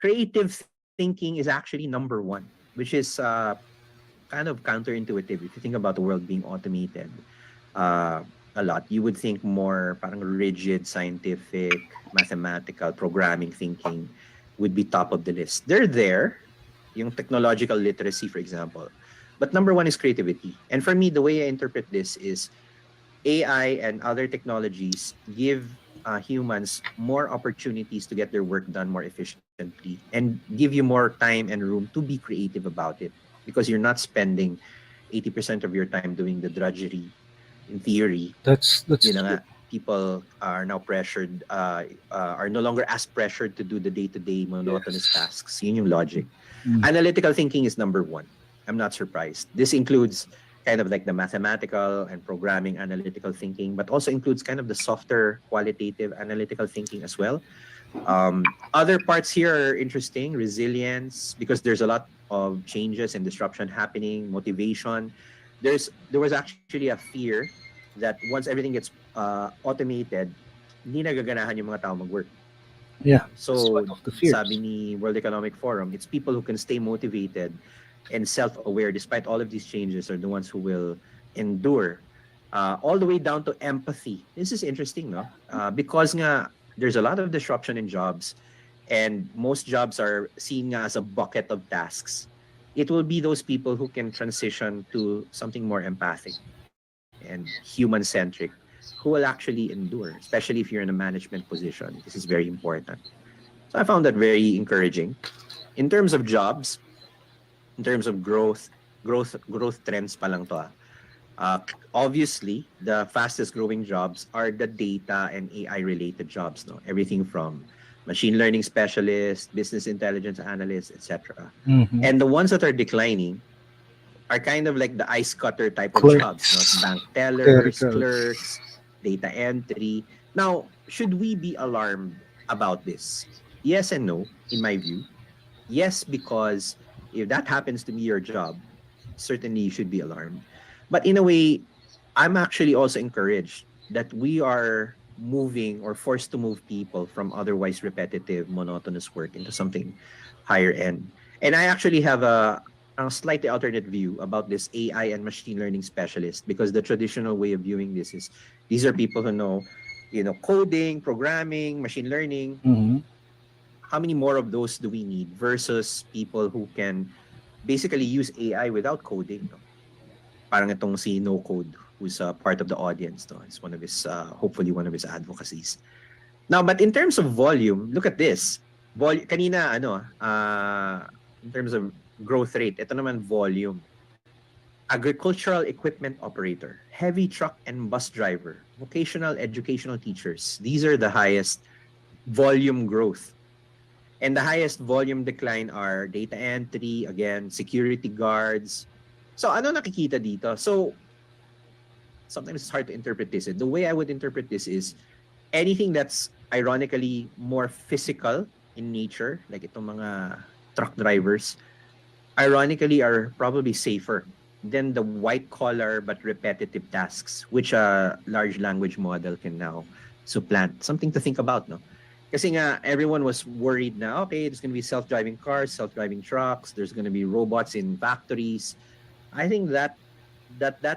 [SPEAKER 4] Creative thinking is actually number one, which is kind of counterintuitive. If you think about the world being automated a lot, you would think more parang rigid, scientific, mathematical, programming thinking would be top of the list. They're there, yung technological literacy, for example. But number one is creativity. And for me, the way I interpret this is AI and other technologies give humans more opportunities to get their work done more efficiently and give you more time and room to be creative about it because you're not spending 80% of your time doing the drudgery. In theory,
[SPEAKER 3] That's
[SPEAKER 4] you know,
[SPEAKER 3] true.
[SPEAKER 4] people are now pressured, are no longer as pressured to do the day-to-day monotonous
[SPEAKER 3] Yes.
[SPEAKER 4] tasks. Yun yung logic.
[SPEAKER 3] Mm.
[SPEAKER 4] Analytical thinking is number one. I'm not surprised. This includes kind of like the mathematical and programming analytical thinking, but also includes kind of the softer qualitative analytical thinking as well. Other parts here are interesting, resilience, because there's a lot of changes and disruption happening, motivation. There was actually a fear that once everything gets automated, hindi nagaganahan yung mga tao mag-work.
[SPEAKER 3] Yeah, that's
[SPEAKER 4] So,
[SPEAKER 3] one of the fears.
[SPEAKER 4] sabi ni World Economic Forum, it's people who can stay motivated and self-aware despite all of these changes are the ones who will endure. All the way down to empathy. This is interesting, no? Because nga, there's a lot of disruption in jobs and most jobs are seen nga as a bucket of tasks. It will be those people who can transition to something more empathic and human-centric who will actually endure, especially if you're in a management position. This is very important. So I found that very encouraging. In terms of jobs, in terms of growth trends pa lang to. Obviously, the fastest growing jobs are the data and AI related jobs. No, everything from machine learning specialists, business intelligence analysts, etc.
[SPEAKER 3] Mhm.
[SPEAKER 4] And the ones that are declining are kind of like the ice cutter type of jobs, no?
[SPEAKER 3] Clerks,
[SPEAKER 4] Bank tellers,
[SPEAKER 3] clerical.
[SPEAKER 4] clerks, data entry. Now, should we be alarmed about this? Yes and no, in my view. Yes, because if that happens to be your job, certainly you should be alarmed. But in a way, I'm actually also encouraged that we are moving or forced to move people from otherwise repetitive, monotonous work into something higher end. And I actually have a slightly alternate view about this AI and machine learning specialist because the traditional way of viewing this is these are people who know, coding, programming, machine learning.
[SPEAKER 3] Mhm.
[SPEAKER 4] How many more of those do we need versus people who can basically use AI without coding? No? Parang itong si No Code, who's a part of the audience. No? It's one of his, hopefully one of his advocacies. Now, but in terms of volume, look at this. Kanina, in terms of growth rate, ito naman volume. Agricultural equipment operator, heavy truck and bus driver, vocational educational teachers. These are the highest volume growth. And the highest volume decline are data entry, again, security guards. So ano nakikita dito? So sometimes it's hard to interpret this. The way I would interpret this is anything that's ironically more physical in nature, like itong mga truck drivers, ironically are probably safer than the white collar but repetitive tasks, which a large language model can now supplant. Something to think about, no? Kasi nga, everyone was worried na, okay, there's going to be self-driving cars, self-driving trucks, there's going to be robots in factories. I think that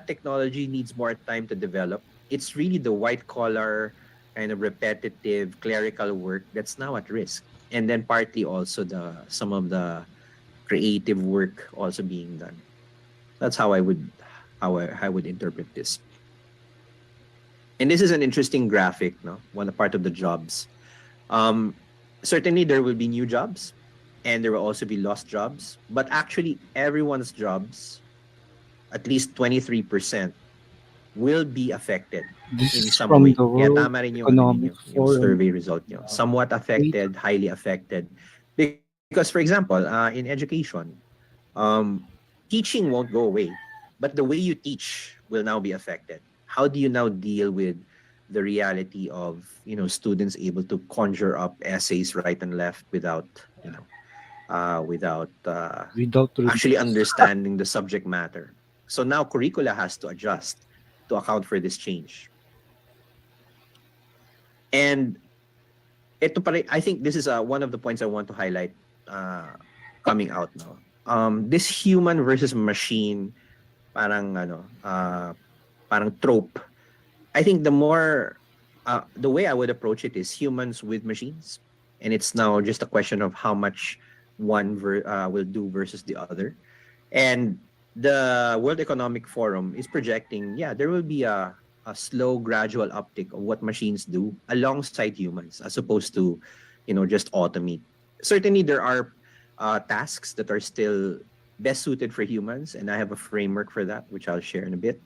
[SPEAKER 4] technology needs more time to develop. It's really the white collar, kind of repetitive clerical work that's now at risk. And then partly also some of the creative work also being done. That's how I would interpret this. And this is an interesting graphic, no? One part of the jobs. Um, Certainly there will be new jobs and there will also be lost jobs, but actually everyone's jobs, at least 23%, will be affected
[SPEAKER 3] This
[SPEAKER 4] in
[SPEAKER 3] is
[SPEAKER 4] some
[SPEAKER 3] from
[SPEAKER 4] way.
[SPEAKER 3] the
[SPEAKER 4] Kaya
[SPEAKER 3] World
[SPEAKER 4] tama rin yung ano
[SPEAKER 3] Economic
[SPEAKER 4] ninyo, yung
[SPEAKER 3] Forum
[SPEAKER 4] survey result nyo. Somewhat
[SPEAKER 3] data.
[SPEAKER 4] affected, highly affected. Because for example, in education, teaching won't go away, but the way you teach will now be affected. How do you now deal with the reality of students able to conjure up essays right and left without without
[SPEAKER 3] Without
[SPEAKER 4] actually
[SPEAKER 3] reviews.
[SPEAKER 4] understanding the subject matter? So now curricula has to adjust to account for this change. And I think this is one of the points I want to highlight coming out now. This human versus machine parang parang trope. I think the way I would approach it is humans with machines, and it's now just a question of how much one will do versus the other. And the World Economic Forum is projecting, yeah, there will be a slow, gradual uptick of what machines do alongside humans, as opposed to, just automate. Certainly, there are tasks that are still best suited for humans, and I have a framework for that, which I'll share in a bit.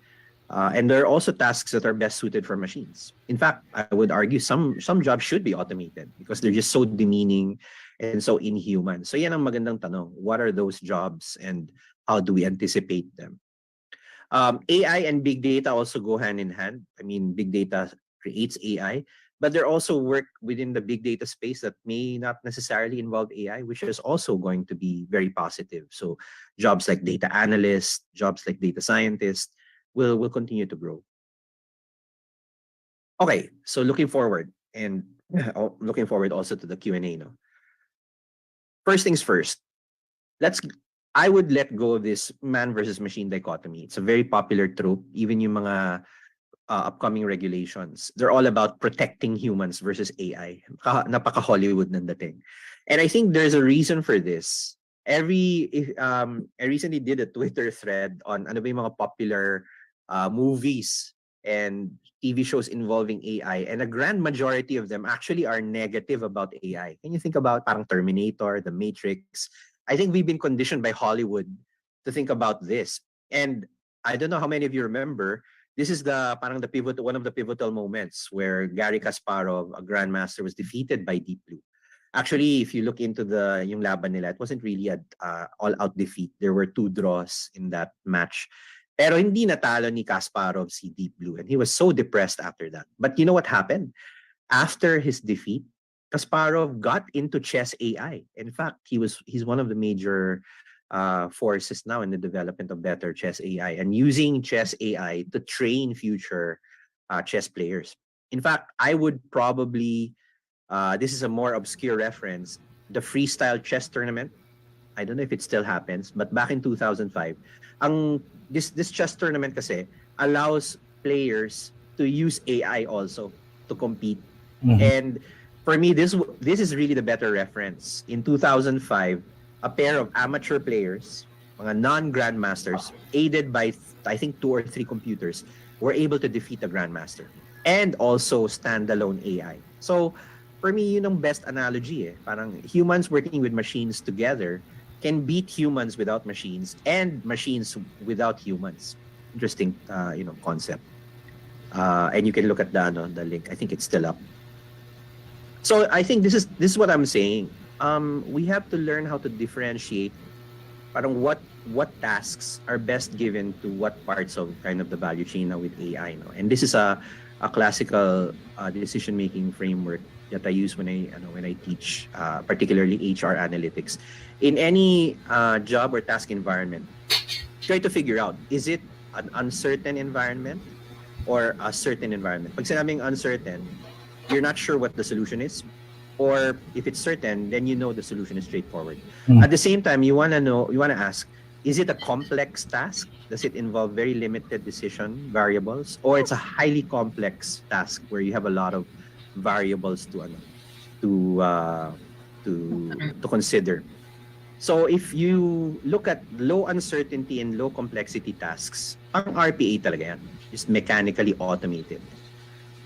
[SPEAKER 4] And there are also tasks that are best suited for machines. In fact, I would argue some jobs should be automated because they're just so demeaning and so inhuman. So yan ang magandang tanong. What are those jobs and how do we anticipate them? AI and big data also go hand in hand. I mean, big data creates AI, but there also work within the big data space that may not necessarily involve AI, which is also going to be very positive. So jobs like data analyst, jobs like data scientist will continue to grow. Okay, so looking forward and looking forward also to the Q&A. No? First things first, I would let go of this man versus machine dichotomy. It's a very popular trope. Even yung mga upcoming regulations, they're all about protecting humans versus AI. Napaka-Hollywood ng dating. And I think there's a reason for this. I recently did a Twitter thread on ano ba yung mga popular movies and TV shows involving AI, and a grand majority of them actually are negative about AI. Can you think about parang Terminator, The Matrix? I think we've been conditioned by Hollywood to think about this. And I don't know how many of you remember, this is one of the pivotal moments where Gary Kasparov, a grandmaster, was defeated by Deep Blue. Actually, if you look into yung laban nila, it wasn't really a all-out defeat. There were 2 draws in that match. Pero hindi natalo ni Kasparov si Deep Blue, and he was so depressed after that. But you know what happened? After his defeat, Kasparov got into chess AI. In fact, he's one of the major forces now in the development of better chess AI and using chess AI to train future chess players. In fact, I would probably, this is a more obscure reference, the freestyle chess tournament. I don't know if it still happens, but back in 2005, this chess tournament kasi allows players to use AI also to compete.
[SPEAKER 3] Mhm.
[SPEAKER 4] And for me, this is really the better reference. In 2005, a pair of amateur players, mga non-grandmasters, aided by I think 2 or 3 computers, were able to defeat a grandmaster and also standalone AI. So for me, yun ang best analogy. Parang humans working with machines together can beat humans without machines and machines without humans. Interesting, concept. And you can look at the link. I think it's still up. So I think this is what I'm saying. We have to learn how to differentiate parang what tasks are best given to what parts of kind of the value chain now with AI. No? And this is a classical decision-making framework that I use when I teach, particularly HR analytics. In any job or task environment, try to figure out, is it an uncertain environment or a certain environment? Pag sinabing uncertain, you're not sure what the solution is. Or if it's certain, then you know the solution is straightforward. At the same time, you want to ask, is it a complex task? Does it involve very limited decision variables? Or it's a highly complex task where you have a lot of variables to consider. So if you look at low uncertainty and low complexity tasks, ang RPA talaga yan, is mechanically automated.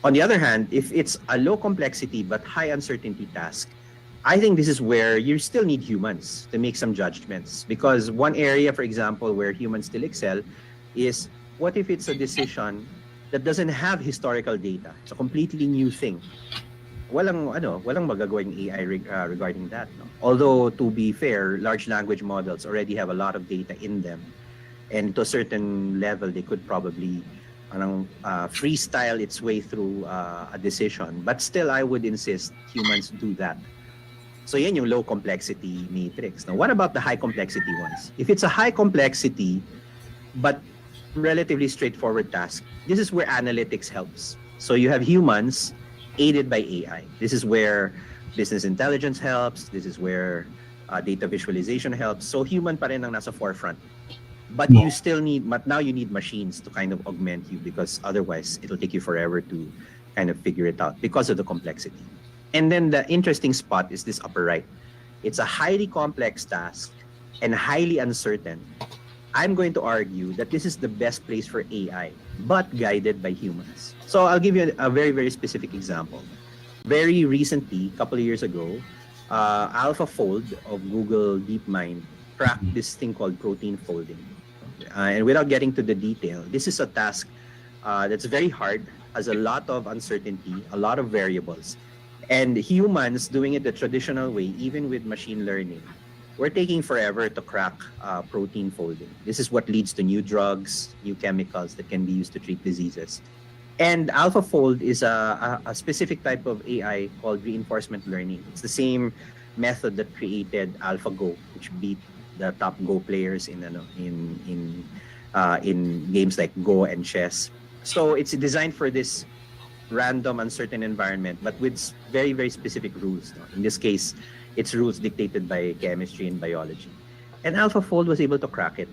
[SPEAKER 4] On the other hand, if it's a low complexity but high uncertainty task, I think this is where you still need humans to make some judgments. Because one area, for example, where humans still excel is, what if it's a decision that doesn't have historical data? It's a completely new thing. Walang magagawang AI regarding that. No? Although, to be fair, large language models already have a lot of data in them. And to a certain level, they could probably freestyle its way through a decision. But still, I would insist humans do that. So yan yung low complexity matrix. Now, what about the high complexity ones? If it's a high complexity, but relatively straightforward task, this is where analytics helps. So you have humans aided by AI. This is where business intelligence helps. This is where data visualization helps. So human pa rin ang nasa forefront. But you still need, but now you need machines to kind of augment you, because otherwise it'll take you forever to kind of figure it out because of the complexity. And then the interesting spot is this upper right. It's a highly complex task and highly uncertain. I'm going to argue that this is the best place for AI, but guided by humans. So I'll give you a very, very specific example. Very recently, a couple of years ago, AlphaFold of Google DeepMind cracked this thing called protein folding. And without getting to the detail, this is a task that's very hard, has a lot of uncertainty, a lot of variables. And humans doing it the traditional way, even with machine learning, we're taking forever to crack protein folding. This is what leads to new drugs, new chemicals that can be used to treat diseases. And AlphaFold is a specific type of AI called reinforcement learning. It's the same method that created AlphaGo, which beat the top Go players in games like Go and chess. So it's designed for this random, uncertain environment, but with very, very specific rules. In this case, it's rules dictated by chemistry and biology. And AlphaFold was able to crack it.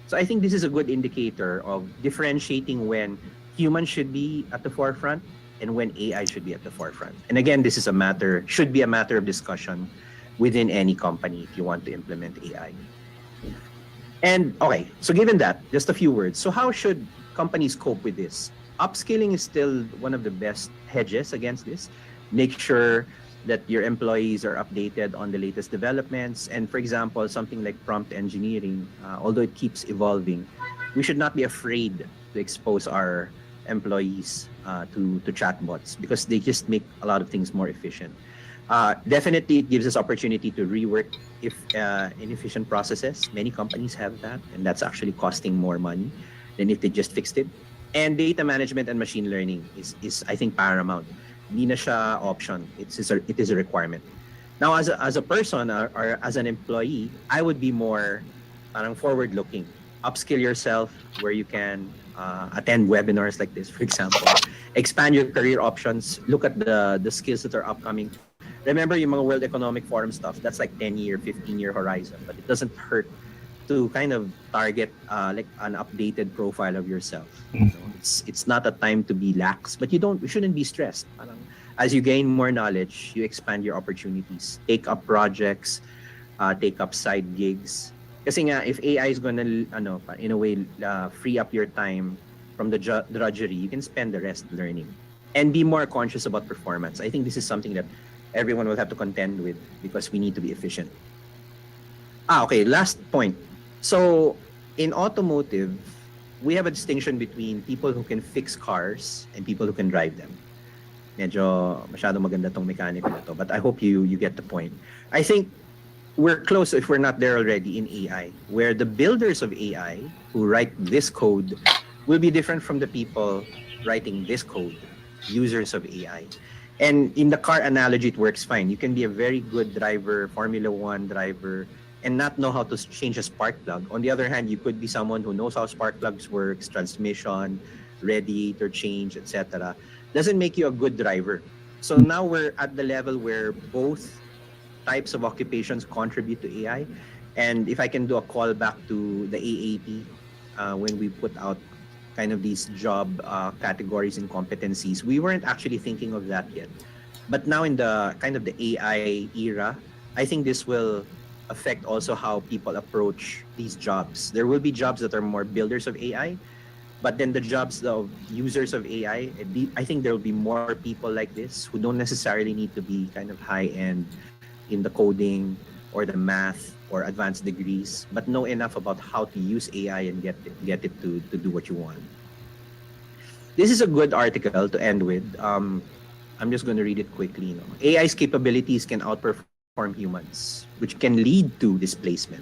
[SPEAKER 4] So I think this is a good indicator of differentiating when humans should be at the forefront and when AI should be at the forefront. And again, this is should be a matter of discussion within any company if you want to implement AI. And okay, so given that, just a few words. So how should companies cope with this? Upskilling is still one of the best hedges against this. Make sure that your employees are updated on the latest developments. And for example, something like prompt engineering, although it keeps evolving, we should not be afraid to expose our employees to chatbots, because they just make a lot of things more efficient. Definitely, it gives us opportunity to rework inefficient processes. Many companies have that, and that's actually costing more money than if they just fixed it. And data management and machine learning is I think, paramount. Hindi na siya option. It is a requirement. Now, as a person or as an employee, I would be more forward-looking. Upskill yourself where you can. Attend webinars like this, for example. Expand your career options. Look at the skills that are upcoming. Remember yung mga World Economic Forum stuff, that's like 10-year, 15-year horizon, but it doesn't hurt to kind of target like an updated profile of yourself. You know, it's not a time to be lax, but you shouldn't be stressed. As you gain more knowledge, you expand your opportunities. Take up projects, take up side gigs. Kasi nga, if AI is gonna, in a way, free up your time from the drudgery, you can spend the rest learning. And be more conscious about performance. I think this is something that everyone will have to contend with, because we need to be efficient. Okay, last point. So, in automotive, we have a distinction between people who can fix cars and people who can drive them. Medyo masyado maganda tong mechanical na to, but I hope you get the point. I think we're close, if we're not there already, in AI, where the builders of AI who write this code will be different from the people writing this code, users of AI. And in the car analogy, it works fine. You can be a very good driver, Formula One driver, and not know how to change a spark plug. On the other hand, you could be someone who knows how spark plugs works, transmission, radiator change, etc. Doesn't make you a good driver. So now we're at the level where both types of occupations contribute to AI. And if I can do a call back to the AAP, when we put out kind of these job categories and competencies, we weren't actually thinking of that yet. But now in the kind of the AI era, I think this will affect also how people approach these jobs. There will be jobs that are more builders of AI, But then the jobs of users of AI, I think there will be more people like this who don't necessarily need to be kind of high end in the coding or the math or advanced degrees, but know enough about how to use AI and get it to do what you want. This is a good article to end with. I'm just going to read it quickly. AI's capabilities can outperform humans, which can lead to displacement.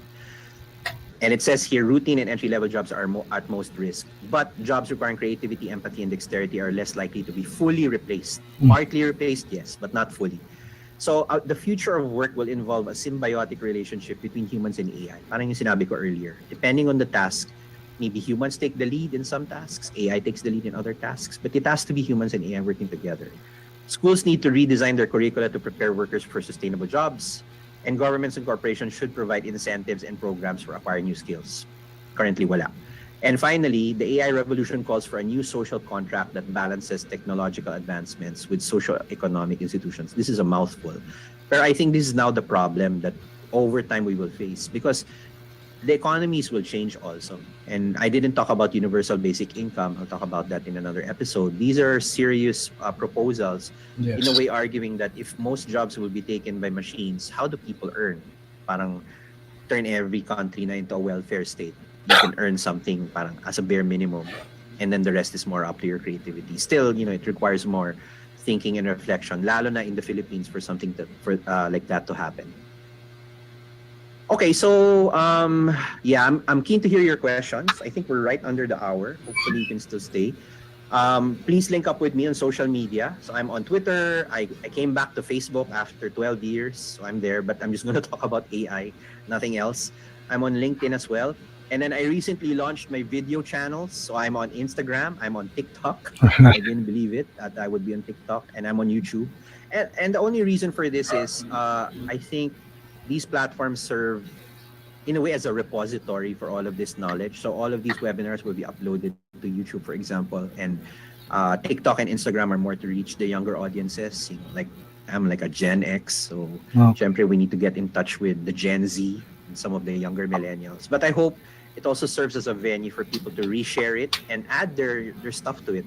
[SPEAKER 4] And it says here, routine and entry-level jobs are at most risk, but jobs requiring creativity, empathy, and dexterity are less likely to be fully replaced. Partly replaced, yes, but not fully. So the future of work will involve a symbiotic relationship between humans and AI. Parang yung sinabi ko earlier. Depending on the task, maybe humans take the lead in some tasks, AI takes the lead in other tasks, but it has to be humans and AI working together. Schools need to redesign their curricula to prepare workers for sustainable jobs, and governments and corporations should provide incentives and programs for acquiring new skills. Currently, wala. And finally, the AI revolution calls for a new social contract that balances technological advancements with socio-economic institutions. This is a mouthful. But I think this is now the problem that over time we will face, because the economies will change also. And I didn't talk about universal basic income. I'll talk about that in another episode. These are serious proposals,
[SPEAKER 3] Yes.
[SPEAKER 4] in a way arguing that if most jobs will be taken by machines, how do people earn? Parang turn every country na into a welfare state. You can earn something parang as a bare minimum, and then the rest is more up to your creativity. Still, it requires more thinking and reflection, lalo na in the Philippines, for something like that to happen. Okay, so yeah, I'm keen to hear your questions. I think we're right under the hour. Hopefully you can still stay. Please link up with me on social media. So I'm on Twitter. I came back to Facebook after 12 years, so I'm there, but I'm just going to talk about AI, nothing else. I'm on LinkedIn as well. And then I recently launched my video channels. So I'm on Instagram, I'm on TikTok. I didn't believe it that I would be on TikTok, and I'm on YouTube. And the only reason for this is I think these platforms serve in a way as a repository for all of this knowledge. So all of these webinars will be uploaded to YouTube, for example, and TikTok and Instagram are more to reach the younger audiences. Like I'm like a Gen X, so syempre we need to get in touch with the Gen Z and some of the younger millennials. But I hope it also serves as a venue for people to reshare it and add their stuff to it.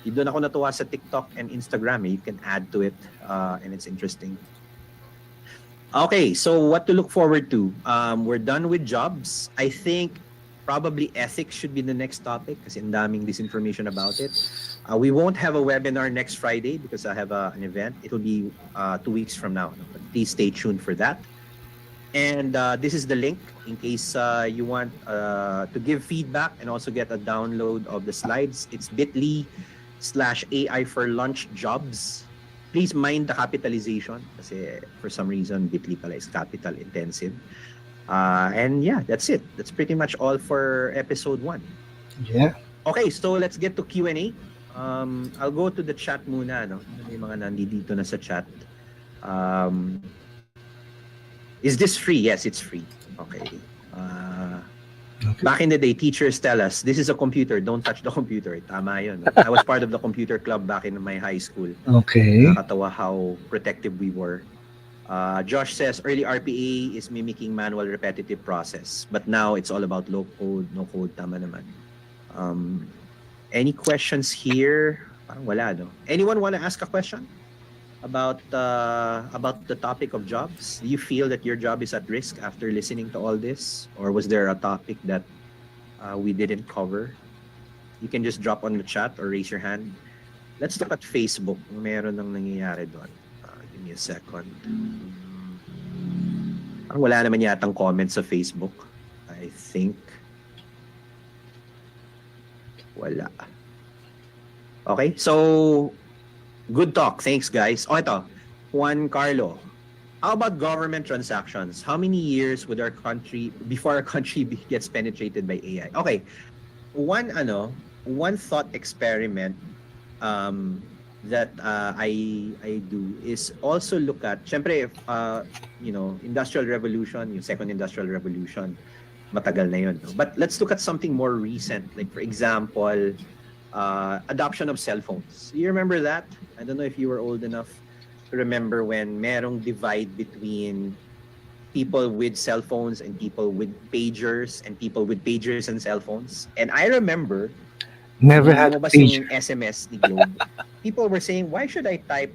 [SPEAKER 4] Doon ako natuwa sa TikTok and Instagram. You can add to it, and it's interesting. Okay, so what to look forward to? We're done with jobs. I think probably ethics should be the next topic kasi ang daming disinformation about it. We won't have a webinar next Friday because I have an event. It'll be 2 weeks from now. But please stay tuned for that. And this is the link in case you want to give feedback and also get a download of the slides. It's bit.ly/AI for lunch jobs. Please mind the capitalization kasi for some reason Bitly pala is capital intensive. And yeah, that's it. That's pretty much all for episode 1.
[SPEAKER 3] Yeah.
[SPEAKER 4] Okay, so let's get to Q&A. I'll go to the chat muna, no? May mga nandito na sa chat. Is this free? Yes, it's free. Okay. Back in the day, teachers tell us, this is a computer, don't touch the computer. Tama yun. I was part of the computer club back in my high school.
[SPEAKER 3] Okay.
[SPEAKER 4] Nakakatawa how protective we were. Josh says, early RPA is mimicking manual repetitive process. But now it's all about low code, no code. Tama naman. Any questions here? Parang wala, no? Anyone want to ask a question about the topic of jobs? Do you feel that your job is at risk after listening to all this? Or was there a topic that we didn't cover? You can just drop on the chat or raise your hand. Let's look at Facebook. Meron nang nangyayari doon. Give me a second. Parang wala naman yatang comments sa Facebook. I think. Wala. Okay, so good talk. Thanks, guys. Oh, ito. Juan Carlo. How about government transactions? How many years would before our country gets penetrated by AI? Okay. One thought experiment that I do is also look at, syempre, industrial revolution, yung second industrial revolution, matagal na yun. No? But let's look at something more recent. Like, for example, adoption of cell phones. You remember that? I don't know if you were old enough to remember when merong divide between people with cell phones and people with pagers and people with pagers and cell phones. And I remember
[SPEAKER 3] Never
[SPEAKER 4] Nung
[SPEAKER 3] had a
[SPEAKER 4] lumabas
[SPEAKER 3] pager.
[SPEAKER 4] yung SMS ni Globe, people were saying, why should I type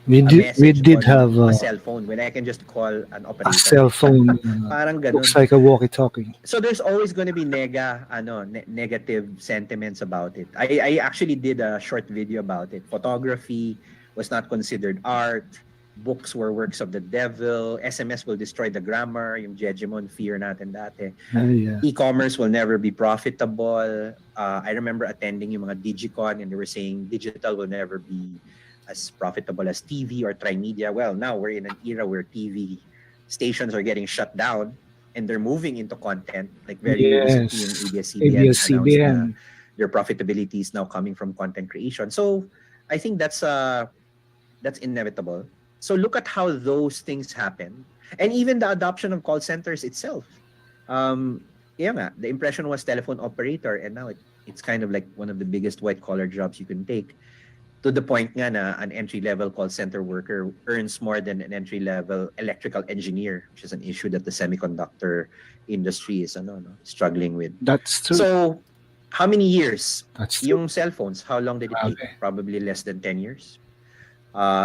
[SPEAKER 3] We
[SPEAKER 4] a
[SPEAKER 3] did
[SPEAKER 4] message
[SPEAKER 3] have
[SPEAKER 4] on a cell phone when I can just call an
[SPEAKER 3] a
[SPEAKER 4] operator?
[SPEAKER 3] cell phone.
[SPEAKER 4] Parang
[SPEAKER 3] Looks
[SPEAKER 4] ganun.
[SPEAKER 3] like a walkie-talkie.
[SPEAKER 4] So there's always going to be negative sentiments about it. I actually did a short video about it. Photography was not considered art. Books were works of the devil. SMS will destroy the grammar. Yung Jejemon fear natin dati.
[SPEAKER 3] Yeah.
[SPEAKER 4] E-commerce will never be profitable. I remember attending yung mga Digicon and they were saying digital will never be as profitable as TV or Trimedia. Well, now we're in an era where TV stations are getting shut down and they're moving into content. Like very recently, yung ABS-CBN announced na
[SPEAKER 3] ABS-CBN.
[SPEAKER 4] their profitability is now coming from content creation. So I think that's inevitable. So look at how those things happen, and even the adoption of call centers itself. Yeah, nga, the impression was telephone operator, and now it's kind of like one of the biggest white collar jobs you can take. To the point nga na an entry-level call center worker earns more than an entry-level electrical engineer, which is an issue that the semiconductor industry is struggling with.
[SPEAKER 3] That's true.
[SPEAKER 4] So, how many years?
[SPEAKER 3] That's true.
[SPEAKER 4] Yung cell phones, how long did it take?
[SPEAKER 3] Grabe.
[SPEAKER 4] Probably less than 10 years.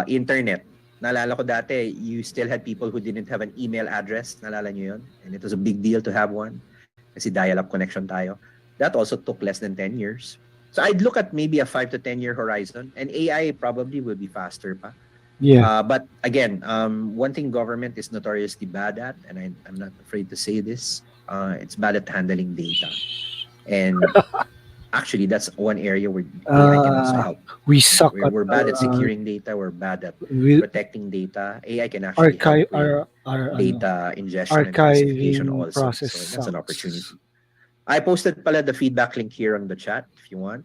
[SPEAKER 4] Internet. Naalala ko dati, you still had people who didn't have an email address. Naalala nyo yun? And it was a big deal to have one. Kasi dial-up connection tayo. That also took less than 10 years. So I'd look at maybe a 5 to 10 year horizon, and AI probably will be faster pa.
[SPEAKER 3] Yeah.
[SPEAKER 4] But again, one thing government is notoriously bad at, and I'm not afraid to say this, it's bad at handling data. And actually, that's one area where AI can also help.
[SPEAKER 3] We suck
[SPEAKER 4] We're bad at securing data. We're bad at
[SPEAKER 3] with
[SPEAKER 4] protecting data. AI can actually help with
[SPEAKER 3] our
[SPEAKER 4] data ingestion and classification
[SPEAKER 3] archiving
[SPEAKER 4] also.
[SPEAKER 3] process
[SPEAKER 4] So that's an
[SPEAKER 3] sucks.
[SPEAKER 4] opportunity. I posted pala the feedback link here on the chat if you want.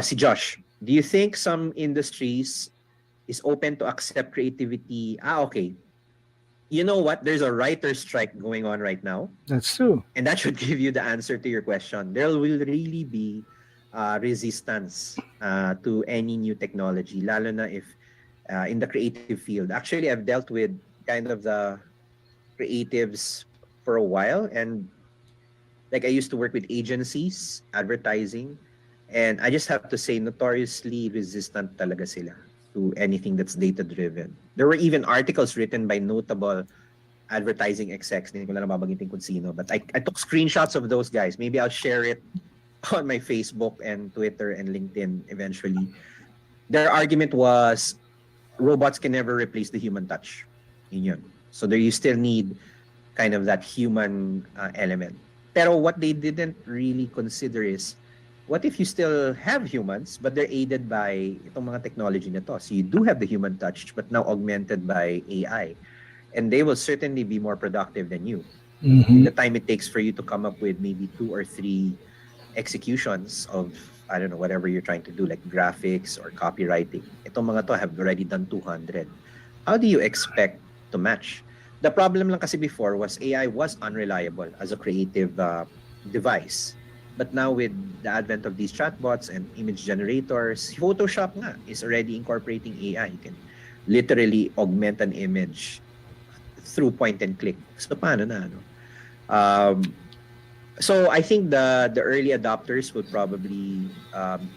[SPEAKER 4] Si Josh, do you think some industries is open to accept creativity? Okay. You know what? There's a writer's strike going on right now.
[SPEAKER 3] That's true.
[SPEAKER 4] And that should give you the answer to your question. There will really be resistance to any new technology, lalo na if in the creative field. Actually, I've dealt with kind of the creatives for a while, and like I used to work with agencies, advertising, and I just have to say notoriously resistant talaga sila to anything that's data-driven. There were even articles written by notable advertising execs, hindi ko lang nababangitin kung sino, but I took screenshots of those guys. Maybe I'll share it on my Facebook and Twitter and LinkedIn eventually. Their argument was robots can never replace the human touch. Yun. So there you still need kind of that human element. Pero what they didn't really consider is, what if you still have humans, but they're aided by itong mga technology na to? So you do have the human touch, but now augmented by AI. And they will certainly be more productive than you.
[SPEAKER 3] Mhm.
[SPEAKER 4] The time it takes for you to come up with maybe 2 or 3 executions of, I don't know, whatever you're trying to do, like graphics or copywriting. Itong mga to have already done 200. How do you expect to match? The problem lang kasi before was AI was unreliable as a creative device. But now with the advent of these chatbots and image generators, Photoshop nga is already incorporating AI. You can literally augment an image through point and click. So paano na? So I think the early adopters would probably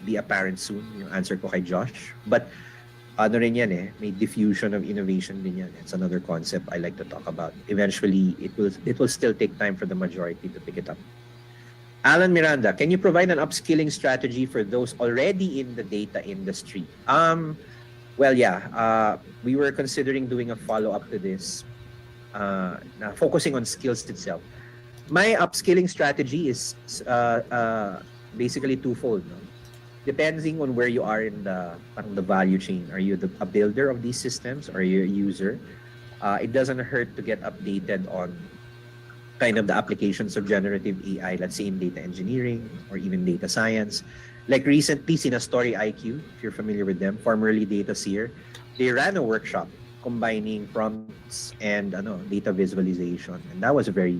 [SPEAKER 4] be apparent soon. Yung answer ko kay Josh. But ano rin yan may diffusion of innovation din yan. It's another concept I like to talk about. Eventually, it will still take time for the majority to pick it up. Alan Miranda, can you provide an upskilling strategy for those already in the data industry? Well, yeah. We were considering doing a follow-up to this, focusing on skills itself. My upskilling strategy is basically twofold. No? Depending on where you are in the value chain. Are you a builder of these systems? Or are you a user? It doesn't hurt to get updated on kind of the applications of generative AI, let's say in data engineering or even data science. Like recently, Story IQ, if you're familiar with them, formerly DataSeer, they ran a workshop combining prompts and data visualization. And that was a very,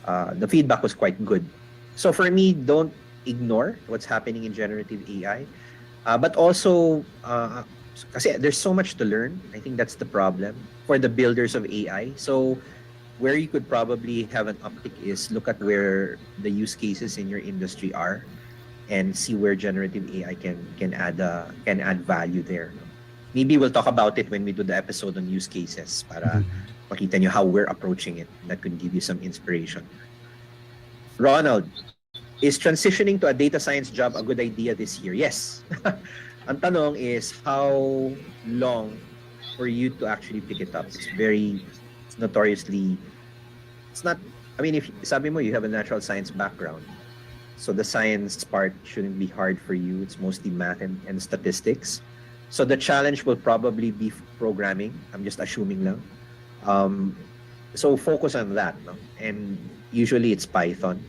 [SPEAKER 4] the feedback was quite good. So for me, don't ignore what's happening in generative AI. But also, kasi there's so much to learn. I think that's the problem for the builders of AI. So where you could probably have an uptick is look at where the use cases in your industry are and see where generative AI can add value there. No? Maybe we'll talk about it when we do the episode on use cases para makita nyo how we're approaching it. That could give you some inspiration. Ronald, is transitioning to a data science job a good idea this year? Yes. Ang tanong is how long for you to actually pick it up. It's notoriously, it's not, I mean, if sabi mo you have a natural science background, so the science part shouldn't be hard for you. It's mostly math and statistics. So the challenge will probably be programming. I'm just assuming lang. So focus on that, no? And usually it's Python.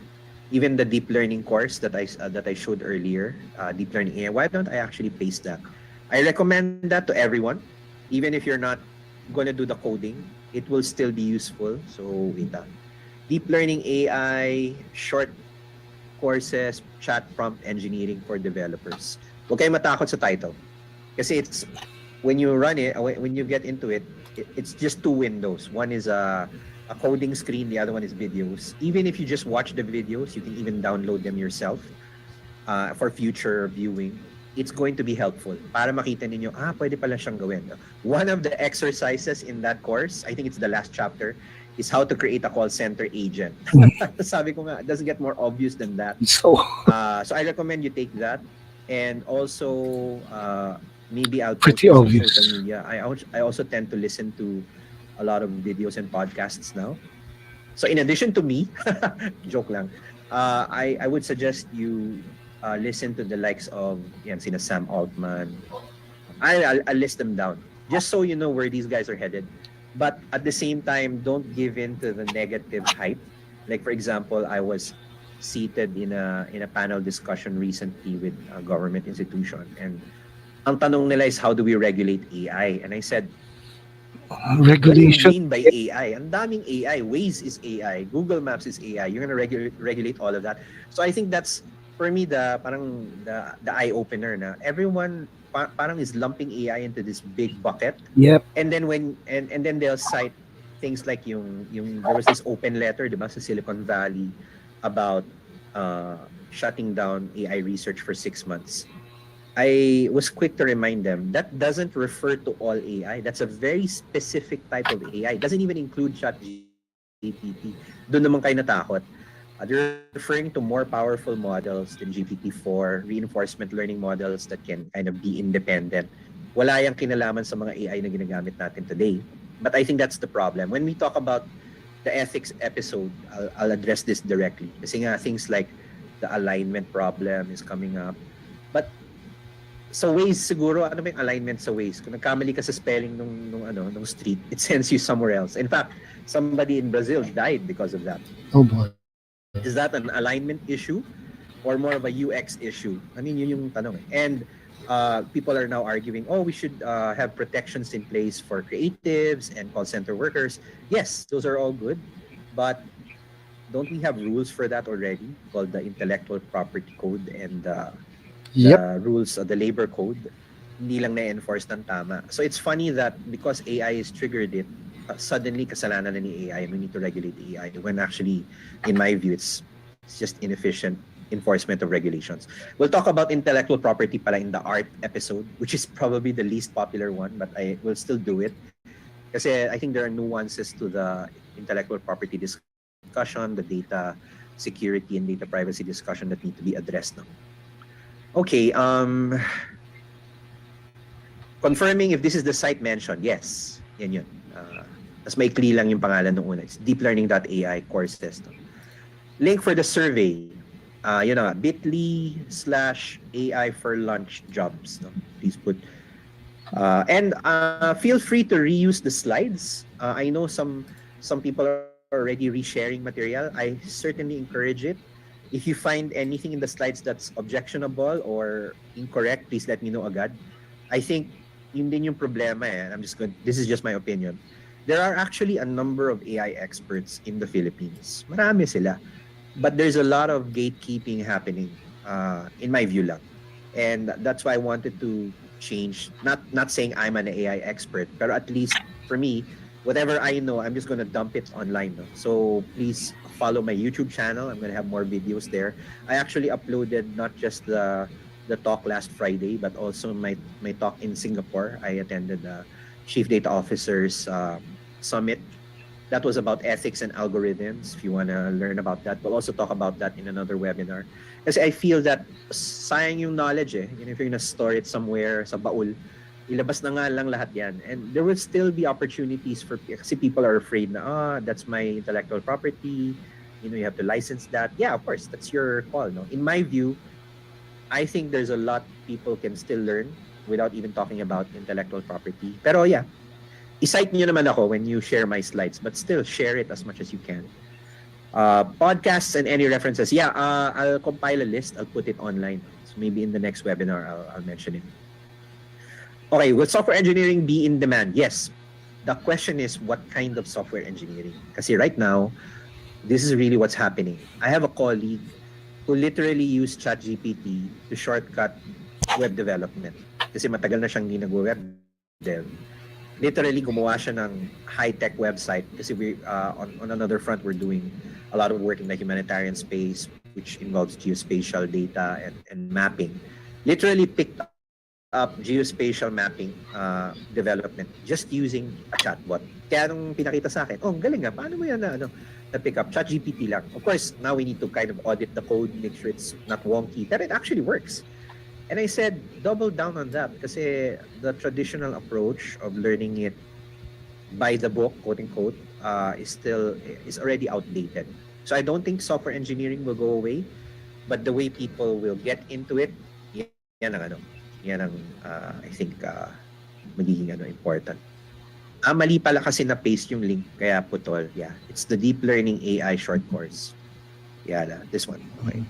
[SPEAKER 4] Even the deep learning course that I showed earlier, deep learning AI. Why don't I actually paste that? I recommend that to everyone, even if you're not going to do the coding. It will still be useful. So wait. Deep learning AI, short courses, chat prompt engineering for developers. Huwag kayo matakot sa title. Kasi it's, when you run it, when you get into it, it's just two windows. One is a coding screen, the other one is videos. Even if you just watch the videos, you can even download them yourself for future viewing. It's going to be helpful para makita ninyo, pwede pala siyang gawin. One of the exercises in that course, I think it's the last chapter, is how to create a call center agent. Sabi ko nga, it doesn't get more obvious than that. So I recommend you take that. And also, maybe I'll post
[SPEAKER 3] Pretty
[SPEAKER 4] this on
[SPEAKER 3] obvious.
[SPEAKER 4] social media. I also tend to listen to a lot of videos and podcasts now. So in addition to me, joke lang, I would suggest you listen to the likes of sina Sam Altman. I'll list them down just so you know where these guys are headed. But at the same time, don't give in to the negative hype. Like for example, I was seated in a panel discussion recently with a government institution, and ang tanong nila is, how do we regulate AI? And I said,
[SPEAKER 3] Regulation.
[SPEAKER 4] what do you mean by AI? Ang daming AI. Waze is AI. Google Maps is AI. You're gonna regulate all of that. So I think that's, for me, the eye opener na everyone parang is lumping AI into this big bucket.
[SPEAKER 3] Yep.
[SPEAKER 4] And then and then they'll cite things like yung there was this open letter, diba, sa Silicon Valley about shutting down AI research for 6 months. I was quick to remind them that doesn't refer to all AI. That's a very specific type of AI. It doesn't even include ChatGPT. Doon naman kayo natakot. They're referring to more powerful models than GPT-4, reinforcement learning models that can kind of be independent. Wala yang kinalaman sa mga AI na ginagamit natin today. But I think that's the problem. When we talk about the ethics episode, I'll address this directly. Kasi nga, things like the alignment problem is coming up. But sa Waze siguro, ano ba yung alignment sa Waze? Kung nagkamali ka sa spelling nung street, it sends you somewhere else. In fact, somebody in Brazil died because of that.
[SPEAKER 3] Oh boy.
[SPEAKER 4] Is that an alignment issue or more of a UX issue? I mean, yun yung tanong. And people are now arguing, we should have protections in place for creatives and call center workers. Yes, those are all good. But don't we have rules for that already called the Intellectual Property Code and the rules of the labor code? Hindi lang na-enforce ng tama. So it's funny that because AI is triggered it, suddenly kasalanan na ni AI and we need to regulate AI, when actually, in my view, it's just inefficient enforcement of regulations. We'll talk about intellectual property pala in the art episode, which is probably the least popular one, but I will still do it. Kasi I think there are nuances to the intellectual property discussion, the data security and data privacy discussion that need to be addressed now. Okay, confirming if this is the site mentioned. Yes, yan yun. Mas maikli lang yung pangalan nung una. It's deeplearning.ai courses. No? Link for the survey. bit.ly/AI for lunch jobs. No? Please put. And feel free to reuse the slides. I know some people are already resharing material. I certainly encourage it. If you find anything in the slides that's objectionable or incorrect, please let me know agad. I think yun din yung problema this is just my opinion. There are actually a number of AI experts in the Philippines. Marami sila. But there's a lot of gatekeeping happening, in my view lang. And that's why I wanted to change, not saying I'm an AI expert, but at least for me, whatever I know, I'm just gonna dump it online. No? So please follow my YouTube channel. I'm gonna have more videos there. I actually uploaded not just the talk last Friday, but also my talk in Singapore. I attended the Chief Data Officers Summit. That was about ethics and algorithms. If you want to learn about that, we'll also talk about that in another webinar. Kasi I feel that sayang yung knowledge eh. If you're gonna store it somewhere sa baul, ilabas na nga lang lahat yan. And there will still be opportunities for, kasi people are afraid na, that's my intellectual property. You have to license that. Yeah, of course, that's your call. No? In my view, I think there's a lot people can still learn without even talking about intellectual property. Pero yeah, i-cite nyo naman ako when you share my slides, but still share it as much as you can. Podcasts and any references. Yeah, I'll compile a list. I'll put it online. So maybe in the next webinar, I'll mention it. Okay, will software engineering be in demand? Yes. The question is, what kind of software engineering? Kasi right now, this is really what's happening. I have a colleague who literally used ChatGPT to shortcut web development. Kasi matagal na siyang ginagawa web dev. Literally, gumawa siya ng high-tech website. Kasi on another front, we're doing a lot of work in the humanitarian space, which involves geospatial data and mapping. Literally picked up geospatial mapping development just using a chatbot. Kaya nung pinakita sa akin, galing nga, paano mo yan na pick up? ChatGPT lang. Of course, now we need to kind of audit the code, make sure it's not wonky, but it actually works. And I said, double down on that kasi the traditional approach of learning it by the book, quote unquote, is already outdated. So I don't think software engineering will go away, but the way people will get into it, yan ang I think magiging important. Mali pala kasi na paste yung link kaya putol. Yeah, it's the deep learning AI short course. Yeah, this one. Okay.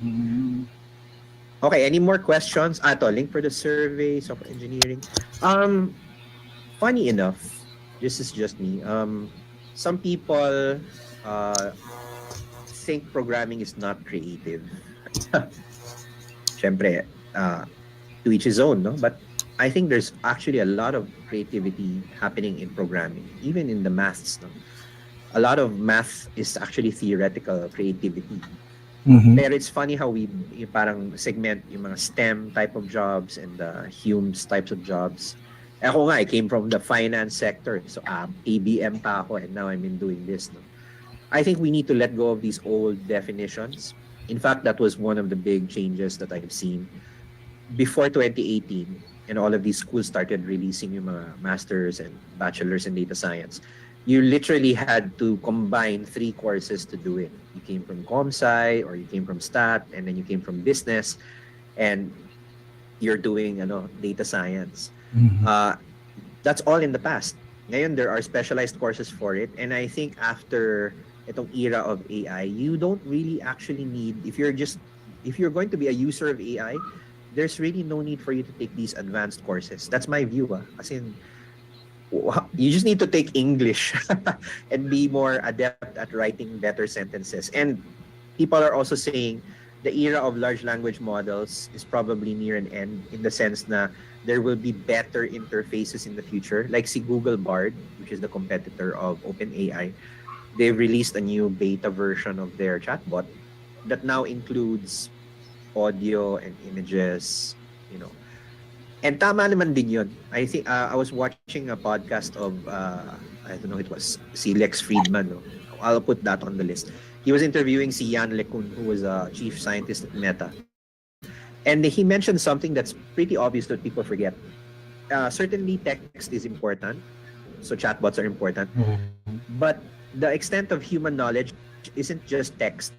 [SPEAKER 4] Okay, any more questions? Link for the survey, software engineering. Funny enough, this is just me. Some people think programming is not creative. Syempre, to each his own, no? But I think there's actually a lot of creativity happening in programming, even in the maths. No? A lot of math is actually theoretical creativity.
[SPEAKER 3] Mhm.
[SPEAKER 4] Pero it's funny how we parang segment yung mga STEM type of jobs and the Hume's types of jobs. Ako nga, I came from the finance sector. So ABM pa ako and now I'm in doing this. No? I think we need to let go of these old definitions. In fact, that was one of the big changes that I've seen. Before 2018, and all of these schools started releasing yung mga masters and bachelors in data science, you literally had to combine 3 courses to do it. You came from ComSci or you came from Stat and then you came from business and you're doing data science. That's all in the past. Ngayon, there are specialized courses for it. And I think after itong era of AI, you don't really actually need, if you're going to be a user of AI, there's really no need for you to take these advanced courses. That's my view. As in, you just need to take English and be more adept at writing better sentences. And people are also saying the era of large language models is probably near an end in the sense that there will be better interfaces in the future. Like si Google Bard, which is the competitor of OpenAI, they've released a new beta version of their chatbot that now includes audio and images, And tama naman din yun. I think I was watching a podcast of I don't know, it was si Lex Friedman. No? I'll put that on the list. He was interviewing si Jan LeCun, who was a chief scientist at Meta. And he mentioned something that's pretty obvious that people forget. Certainly text is important. So chatbots are important. But the extent of human knowledge isn't just text.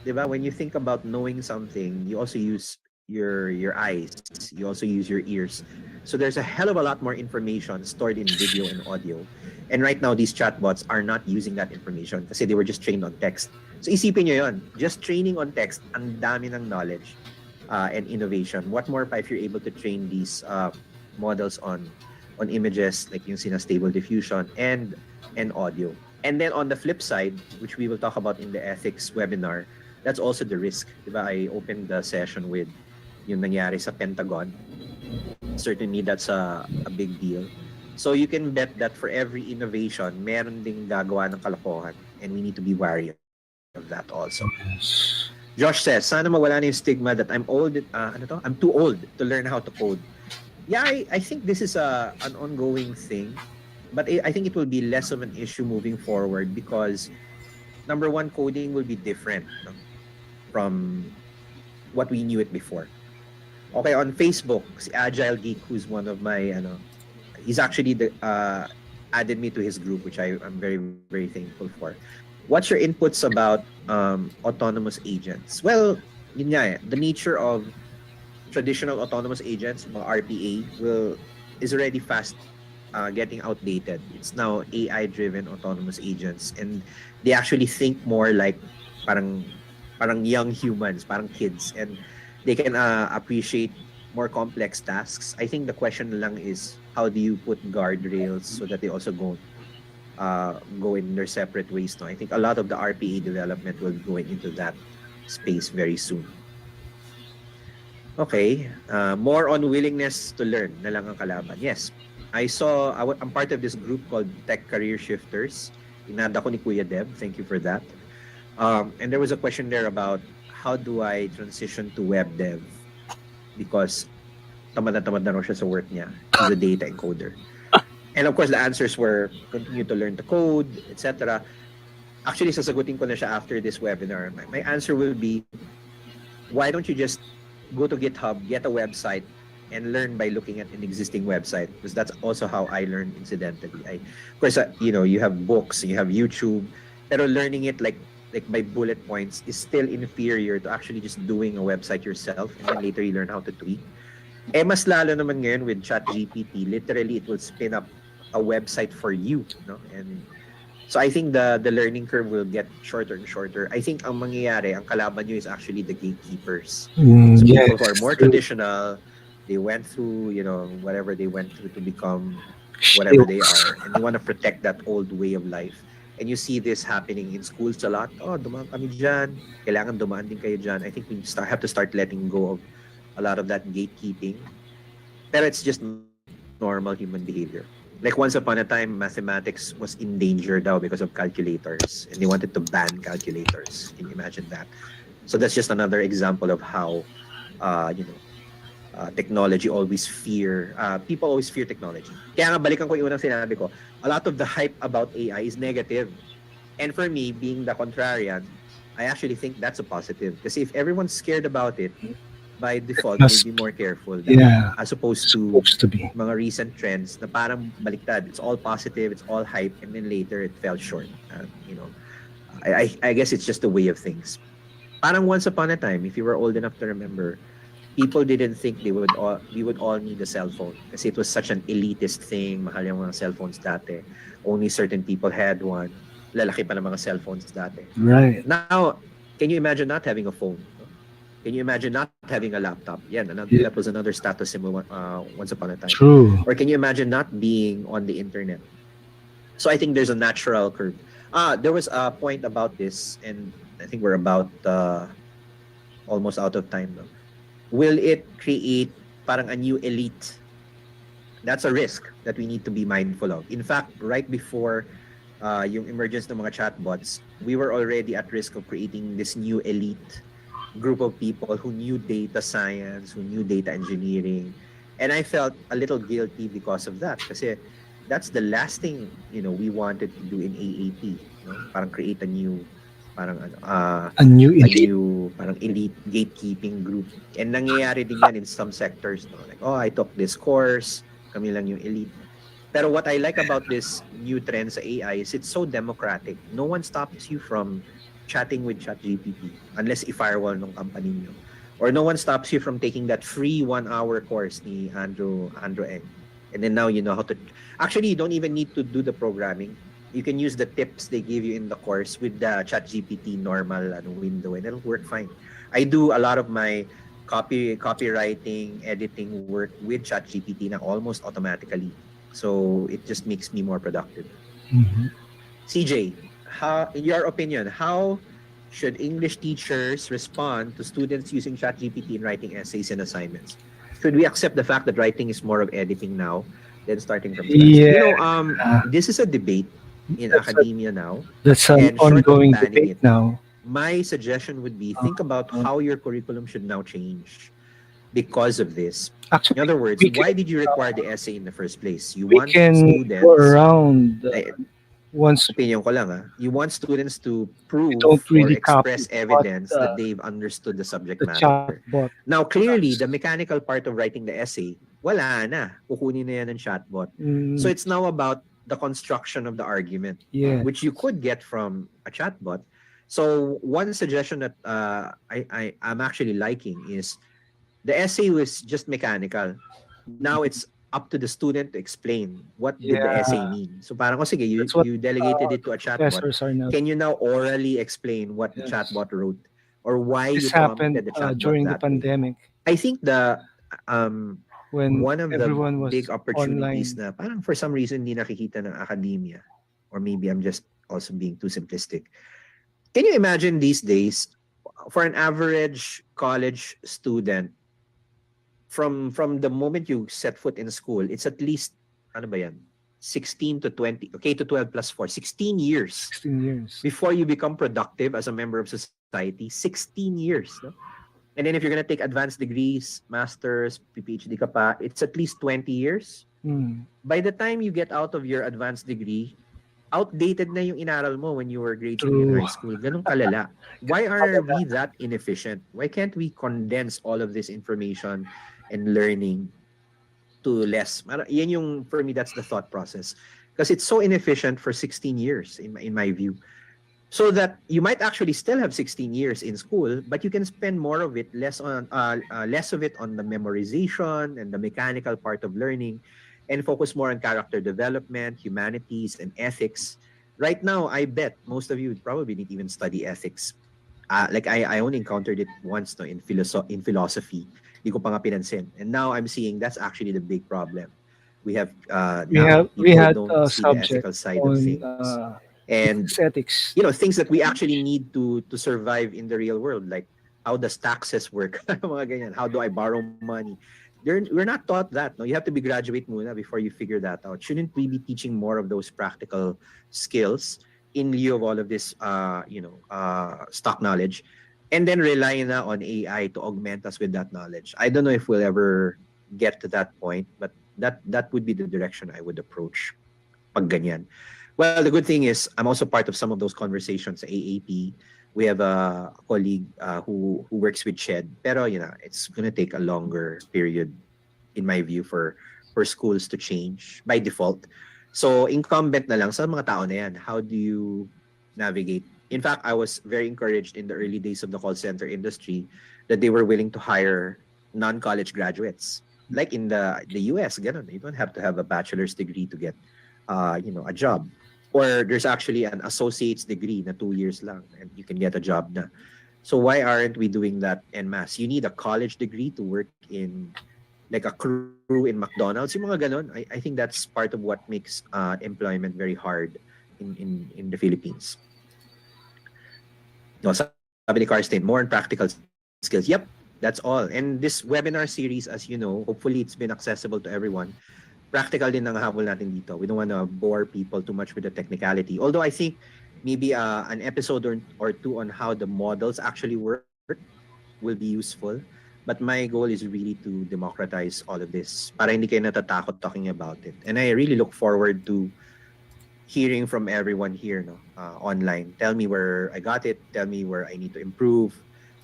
[SPEAKER 4] Diba? When you think about knowing something, you also use your eyes, you also use your ears. So there's a hell of a lot more information stored in video and audio. And right now, these chatbots are not using that information kasi they were just trained on text. So isipin nyo yun, just training on text, ang dami ng knowledge and innovation. What more pa if you're able to train these models on images, like yung Stable Diffusion and audio. And then on the flip side, which we will talk about in the ethics webinar, that's also the risk. Diba? I opened the session with yung nangyari sa Pentagon. Certainly, that's a big deal. So you can bet that for every innovation, meron ding gagawa ng kalokohan, and we need to be wary of that also.
[SPEAKER 3] Yes.
[SPEAKER 4] Josh says, sana mawala na yung stigma that I'm too old to learn how to code. Yeah, I think this is an ongoing thing, but I think it will be less of an issue moving forward because number one, coding will be different, no, from what we knew it before. Okay, on Facebook, si Agile Geek, who's one of my, he's actually added me to his group, which I'm very, very thankful for. What's your inputs about autonomous agents? Well, yun nga eh, the nature of traditional autonomous agents, mga RPA, is already fast getting outdated. It's now AI-driven autonomous agents, and they actually think more like parang young humans, parang kids, and they can appreciate more complex tasks. I think the question lang is how do you put guardrails so that they also go in their separate ways. No, I think a lot of the RPA development will go into that space very soon. Okay, more on willingness to learn na lang ang kalaban. Yes, I'm part of this group called Tech Career Shifters. Inada ko ni Kuya Deb. Thank you for that. And there was a question there about how do I transition to web dev because tamad na raw siya sa work niya. He's a data encoder. And of course, the answers were continue to learn the code, etc. Actually, sasagutin ko na siya after this webinar. My answer will be, why don't you just go to GitHub, get a website, and learn by looking at an existing website? Because that's also how I learned incidentally. Of course, you have books, you have YouTube, pero learning it like by bullet points is still inferior to actually just doing a website yourself, and then later you learn how to tweak. Mas lalo naman ngayon with ChatGPT, literally it will spin up a website for you, no? And so I think the learning curve will get shorter and shorter. I think ang mangyayari, ang kalaban nyo is actually the gatekeepers. So people who are more traditional, they went through, whatever they went through to become whatever they are, and they want to protect that old way of life. And you see this happening in schools a lot. Oh, dumaan kami dyan. Kailangan dumaan din kayo dyan. I think we have to start letting go of a lot of that gatekeeping. Pero it's just normal human behavior. Like once upon a time, mathematics was in danger daw because of calculators, and they wanted to ban calculators. Can you imagine that? So that's just another example of how, technology people always fear technology. Kaya nga balikan ko yung unang sinabi ko, a lot of the hype about AI is negative. And for me, being the contrarian, I actually think that's a positive. Kasi if everyone's scared about it, by default, we'll be more careful. As opposed to be mga recent trends na parang baliktad. It's all positive, it's all hype, and then later it fell short. I guess it's just the way of things. Parang once upon a time, if you were old enough to remember, people didn't think we would all need a cell phone kasi it was such an elitist thing. Mahal yung mga cell phones dati. Only certain people had one. Lalaki pa ng mga cell phones dati.
[SPEAKER 3] Right.
[SPEAKER 4] Now, can you imagine not having a phone? Can you imagine not having a laptop? That was another status symbol once upon a time.
[SPEAKER 3] True.
[SPEAKER 4] Or can you imagine not being on the internet? So I think there's a natural curve. There was a point about this, and I think we're about almost out of time now. Will it create parang a new elite? That's a risk that we need to be mindful of. In fact, right before yung emergence ng mga chatbots, we were already at risk of creating this new elite group of people who knew data science, who knew data engineering. And I felt a little guilty because of that. Kasi that's the last thing, we wanted to do in AAP. Parang create a new elite gatekeeping group. And nangyayari din yan in some sectors. Like, I took this course, kami lang yung elite. Pero what I like about this new trend sa AI is it's so democratic. No one stops you from chatting with ChatGPT unless i-firewall ng company nyo. Or no one stops you from taking that free 1-hour course ni Andrew Eng. And then now you know how to... Actually, you don't even need to do the programming. You can use the tips they give you in the course with the ChatGPT normal window, and it'll work fine. I do a lot of my copywriting, editing work with ChatGPT na almost automatically. So it just makes me more productive.
[SPEAKER 3] Mm-hmm.
[SPEAKER 4] CJ, in your opinion, how should English teachers respond to students using ChatGPT in writing essays and assignments? Should we accept the fact that writing is more of editing now? than starting from scratch.
[SPEAKER 3] Yeah,
[SPEAKER 4] This is a debate in
[SPEAKER 3] that's
[SPEAKER 4] academia now,
[SPEAKER 3] that's an
[SPEAKER 4] and short of
[SPEAKER 3] ongoing
[SPEAKER 4] banning
[SPEAKER 3] debate
[SPEAKER 4] it,
[SPEAKER 3] now.
[SPEAKER 4] my suggestion would be think about
[SPEAKER 3] Uh,
[SPEAKER 4] how your curriculum should now change because of this. In
[SPEAKER 3] Actually,
[SPEAKER 4] other words,
[SPEAKER 3] we
[SPEAKER 4] why
[SPEAKER 3] can
[SPEAKER 4] did you require the essay in the first place? You
[SPEAKER 3] we
[SPEAKER 4] want
[SPEAKER 3] can go
[SPEAKER 4] students,
[SPEAKER 3] around
[SPEAKER 4] eh,
[SPEAKER 3] once
[SPEAKER 4] opinion ko lang you want students to
[SPEAKER 3] we don't
[SPEAKER 4] prove or
[SPEAKER 3] really copy
[SPEAKER 4] express
[SPEAKER 3] what
[SPEAKER 4] evidence that they've understood the subject
[SPEAKER 3] the
[SPEAKER 4] matter.
[SPEAKER 3] chatbot
[SPEAKER 4] Now, clearly, the
[SPEAKER 3] does.
[SPEAKER 4] mechanical part of writing the essay, wala na. Kukunin na yan ng chatbot. So
[SPEAKER 3] Mm,
[SPEAKER 4] it's now about the construction of the argument,
[SPEAKER 3] yes.
[SPEAKER 4] which you could get from a chatbot. So one suggestion that I'm actually liking is the essay was just mechanical. Now it's up to the student to explain what did the essay
[SPEAKER 3] Yeah,
[SPEAKER 4] mean. So parang, sige,
[SPEAKER 3] that's what
[SPEAKER 4] you delegated it
[SPEAKER 3] the
[SPEAKER 4] to a chatbot.
[SPEAKER 3] professors are now.
[SPEAKER 4] Can you now orally explain what the
[SPEAKER 3] Yes,
[SPEAKER 4] chatbot wrote or why
[SPEAKER 3] this
[SPEAKER 4] you
[SPEAKER 3] happened
[SPEAKER 4] prompted the chatbot
[SPEAKER 3] during the
[SPEAKER 4] that way?
[SPEAKER 3] pandemic
[SPEAKER 4] I think um
[SPEAKER 3] when
[SPEAKER 4] one of the
[SPEAKER 3] everyone
[SPEAKER 4] big
[SPEAKER 3] was
[SPEAKER 4] opportunities
[SPEAKER 3] online.
[SPEAKER 4] na parang for some reason hindi nakikita ng academia, or maybe I'm just also being too simplistic. Can you imagine these days for an average college student, from the moment you set foot in school, it's at least ano ba yan? 16 to 20, okay, to 12 plus 4, 16 years
[SPEAKER 3] 16 years.
[SPEAKER 4] before you become productive as a member of society. 16 years, no? And then if you're gonna take advanced degrees, masters, PhD ka pa, it's at least 20 years.
[SPEAKER 3] Mm,
[SPEAKER 4] By the time you get out of your advanced degree, outdated na yung inaral mo when you were grade school and
[SPEAKER 3] true.
[SPEAKER 4] high school. Ganun kalala. Why are we that inefficient? Why can't we condense all of this information and learning to less? Yan yung, for me, that's the thought process. Because it's so inefficient for 16 years, in my view. So that you might actually still have 16 years in school, but you can spend more of it, less of it on the memorization and the mechanical part of learning, and focus more on character development, humanities, and ethics. Right now, I bet most of you probably didn't even study ethics. Like I only encountered it once, no, in philosophy. Di ko pa nga pinansin. And now I'm seeing that's actually the big problem. We have now
[SPEAKER 3] We
[SPEAKER 4] people
[SPEAKER 3] had
[SPEAKER 4] don't
[SPEAKER 3] a
[SPEAKER 4] see the
[SPEAKER 3] subject
[SPEAKER 4] ethical side of
[SPEAKER 3] on
[SPEAKER 4] things. And
[SPEAKER 3] business ethics.
[SPEAKER 4] things that we actually need to survive in the real world, like how does taxes work? Mga ganyan. How do I borrow money? We're not taught that. No, you have to be graduate muna before you figure that out. Shouldn't we be teaching more of those practical skills in lieu of all of this, stock knowledge, and then rely na on AI to augment us with that knowledge? I don't know if we'll ever get to that point, but that would be the direction I would approach. Pag ganyan. Well, the good thing is I'm also part of some of those conversations sa AAP. We have a colleague who works with Shed, pero it's gonna take a longer period, in my view, for schools to change by default. So incumbent na lang sa mga tao na yan. How do you navigate? In fact, I was very encouraged in the early days of the call center industry that they were willing to hire non-college graduates. Like in the US, ganun. You don't have to have a bachelor's degree to get a job. Or there's actually an associate's degree na 2 years lang and you can get a job na. So why aren't we doing that en masse? You need a college degree to work in like a crew in McDonald's. Yung mga ganon, I think that's part of what makes employment very hard in the Philippines. No, sabi ni Karsten, more on practical skills. Yep, that's all. And this webinar series, as you know, hopefully it's been accessible to everyone. Practical din ang habol natin dito. We don't want to bore people too much with the technicality. Although I think maybe an episode or two on how the models actually work will be useful. But my goal is really to democratize all of this para hindi kayo natatakot talking about it. And I really look forward to hearing from everyone here online. Tell me where I got it. Tell me where I need to improve.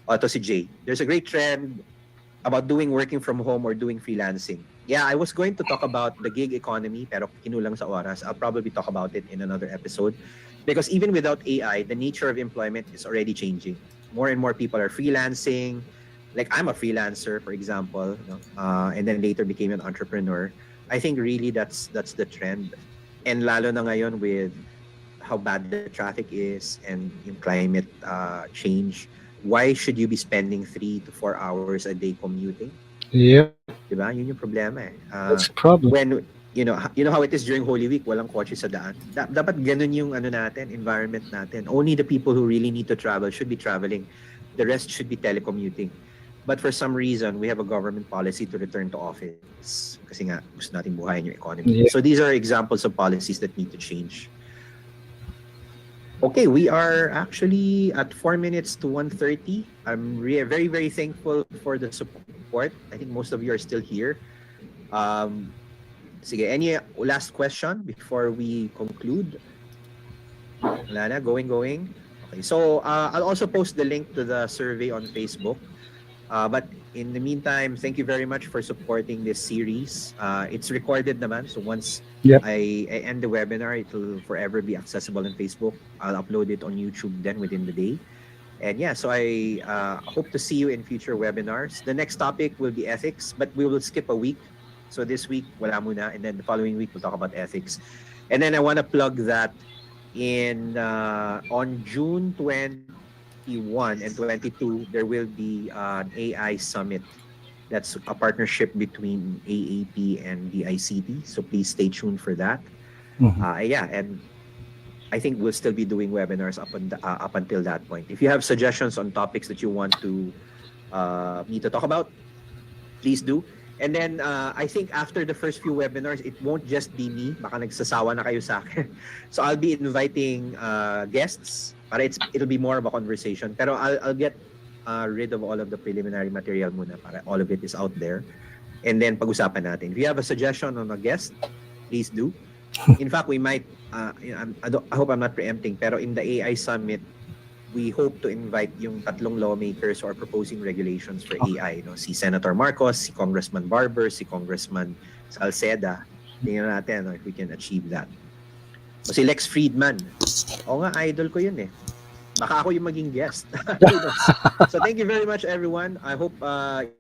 [SPEAKER 4] To si Jay, there's a great trend about working from home or doing freelancing. Yeah, I was going to talk about the gig economy, pero kinulang sa oras. I'll probably talk about it in another episode. Because even without AI, the nature of employment is already changing. More and more people are freelancing. Like I'm a freelancer, for example, and then later became an entrepreneur. I think really that's the trend. And lalo na ngayon with how bad the traffic is and yung climate change, why should you be spending 3 to 4 hours a day commuting?
[SPEAKER 3] Yeah,
[SPEAKER 4] Diba? Yun yung problema eh.
[SPEAKER 3] that's the problem.
[SPEAKER 4] When you know how it is during Holy Week, walang kotse sa daan. Dapat ganun yung environment natin. Only the people who really need to travel should be traveling. The rest should be telecommuting. But for some reason, we have a government policy to return to office. Kasi nga, gusto natin buhayin yung economy.
[SPEAKER 3] Yeah.
[SPEAKER 4] So these are examples of policies that need to change. Okay, we are actually at 4 minutes to 1:30. I'm very, very thankful for the support. I think most of you are still here. Sige, any last question before we conclude? Wala na, going. Okay, so I'll also post the link to the survey on Facebook. But in the meantime, thank you very much for supporting this series. It's recorded naman, so once
[SPEAKER 3] Yep.
[SPEAKER 4] I end the webinar, it will forever be accessible on Facebook. I'll upload it on YouTube then within the day. And yeah, so I hope to see you in future webinars. The next topic will be ethics, but we will skip a week. So this week, wala muna, and then the following week, we'll talk about ethics. And then I want to plug that in on June 21 and 22, there will be an AI summit. That's a partnership between AAP and the ICT. So please stay tuned for that. Yeah, and I think we'll still be doing webinars up until that point. If you have suggestions on topics that you want to me to talk about, please do. And then I think after the first few webinars, it won't just be me. Baka nagsasawa na kayo sa akin. So I'll be inviting guests. Para it'll be more of a conversation. Pero I'll get rid of all of the preliminary material muna para all of it is out there. And then pag-usapan natin. If you have a suggestion on a guest, please do. In fact, we might, I hope I'm not preempting, pero in the AI Summit, we hope to invite yung 3 lawmakers who are proposing regulations for AI. No? Si Senator Marcos, si Congressman Barber, si Congressman Salceda. Tingnan natin if we can achieve that. O si Lex Friedman. O nga, idol ko yun eh. Baka ako yung maging guest. So thank you very much, everyone. I hope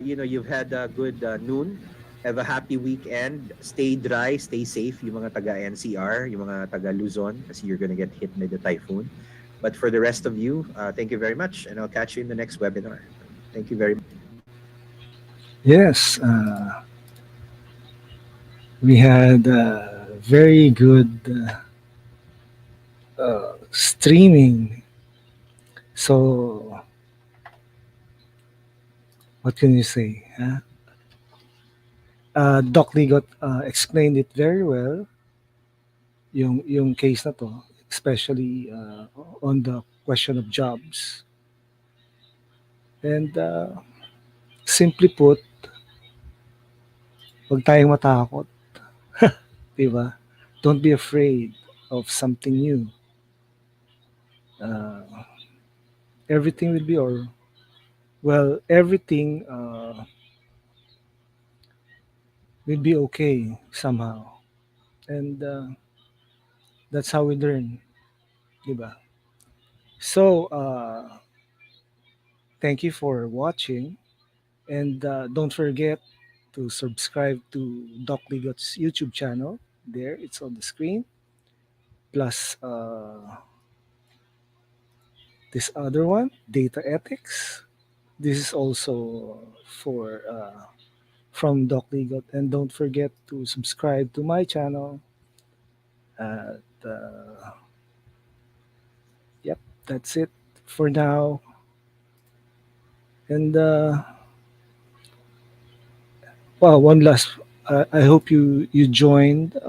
[SPEAKER 4] you've had a good noon. Have a happy weekend. Stay dry, stay safe. Yung mga taga NCR, yung mga taga Luzon, kasi you're gonna get hit by the typhoon. But for the rest of you, thank you very much, and I'll catch you in the next webinar. Thank you very much.
[SPEAKER 3] Yes, we had very good streaming. So, what can you say? Huh? Doc Ligot explained it very well. Yung case na to, especially on the question of jobs. And simply put, huwag tayong matakot. Diba? Don't be afraid of something new. Everything will be everything will be okay somehow. And that's how we learn. Diba? So, thank you for watching. And don't forget to subscribe to Doc Ligot's YouTube channel. There, it's on the screen. Plus this other one, Data Ethics. This is also for from Doc Ligot. And don't forget to subscribe to my channel. Yep, that's it for now. And one last. I hope you joined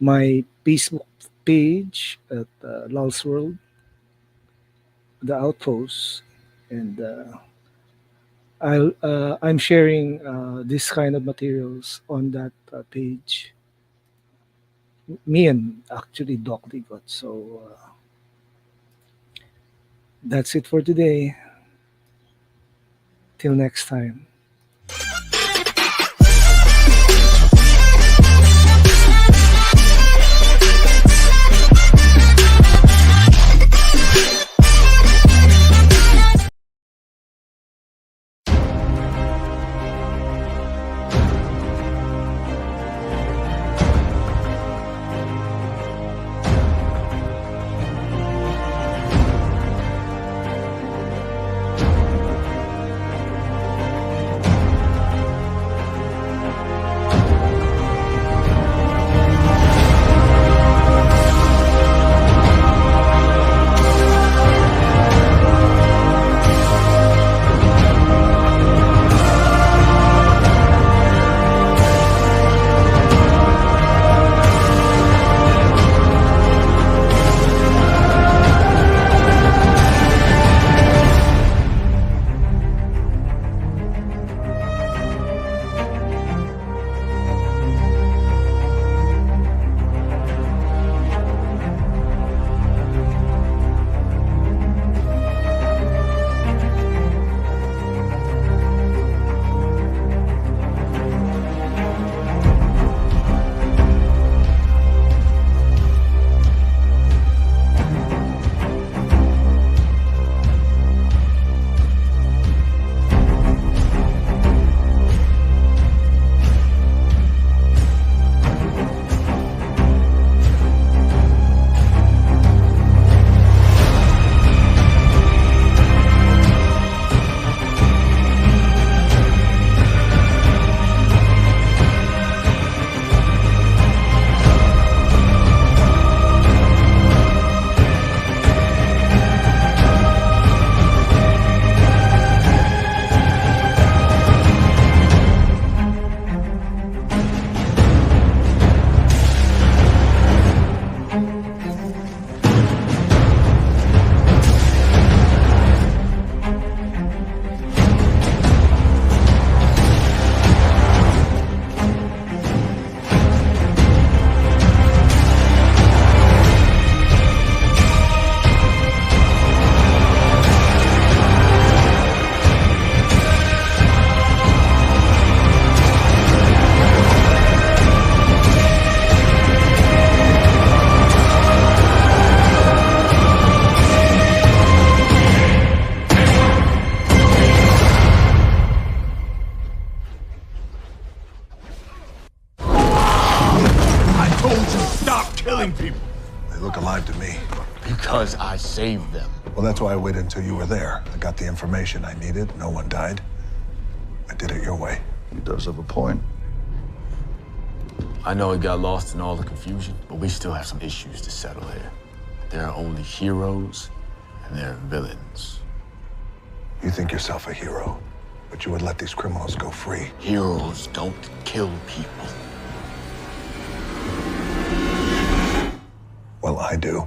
[SPEAKER 3] my Facebook page at Lal's World, the Outpost, and I'm sharing this kind of materials on that page. Me and actually Doc Ligot. So that's it for today. Till next time.
[SPEAKER 2] Stop killing people! They look alive to me.
[SPEAKER 5] Because I saved them.
[SPEAKER 2] Well, that's why I waited until you were there. I got the information I needed. No one died. I did it your way.
[SPEAKER 6] He does have a point.
[SPEAKER 5] I know it got lost in all the confusion, but we still have some issues to settle here. There are only heroes and there are villains.
[SPEAKER 2] You think yourself a hero, but you would let these criminals go free.
[SPEAKER 5] Heroes don't kill people.
[SPEAKER 2] Well, I do.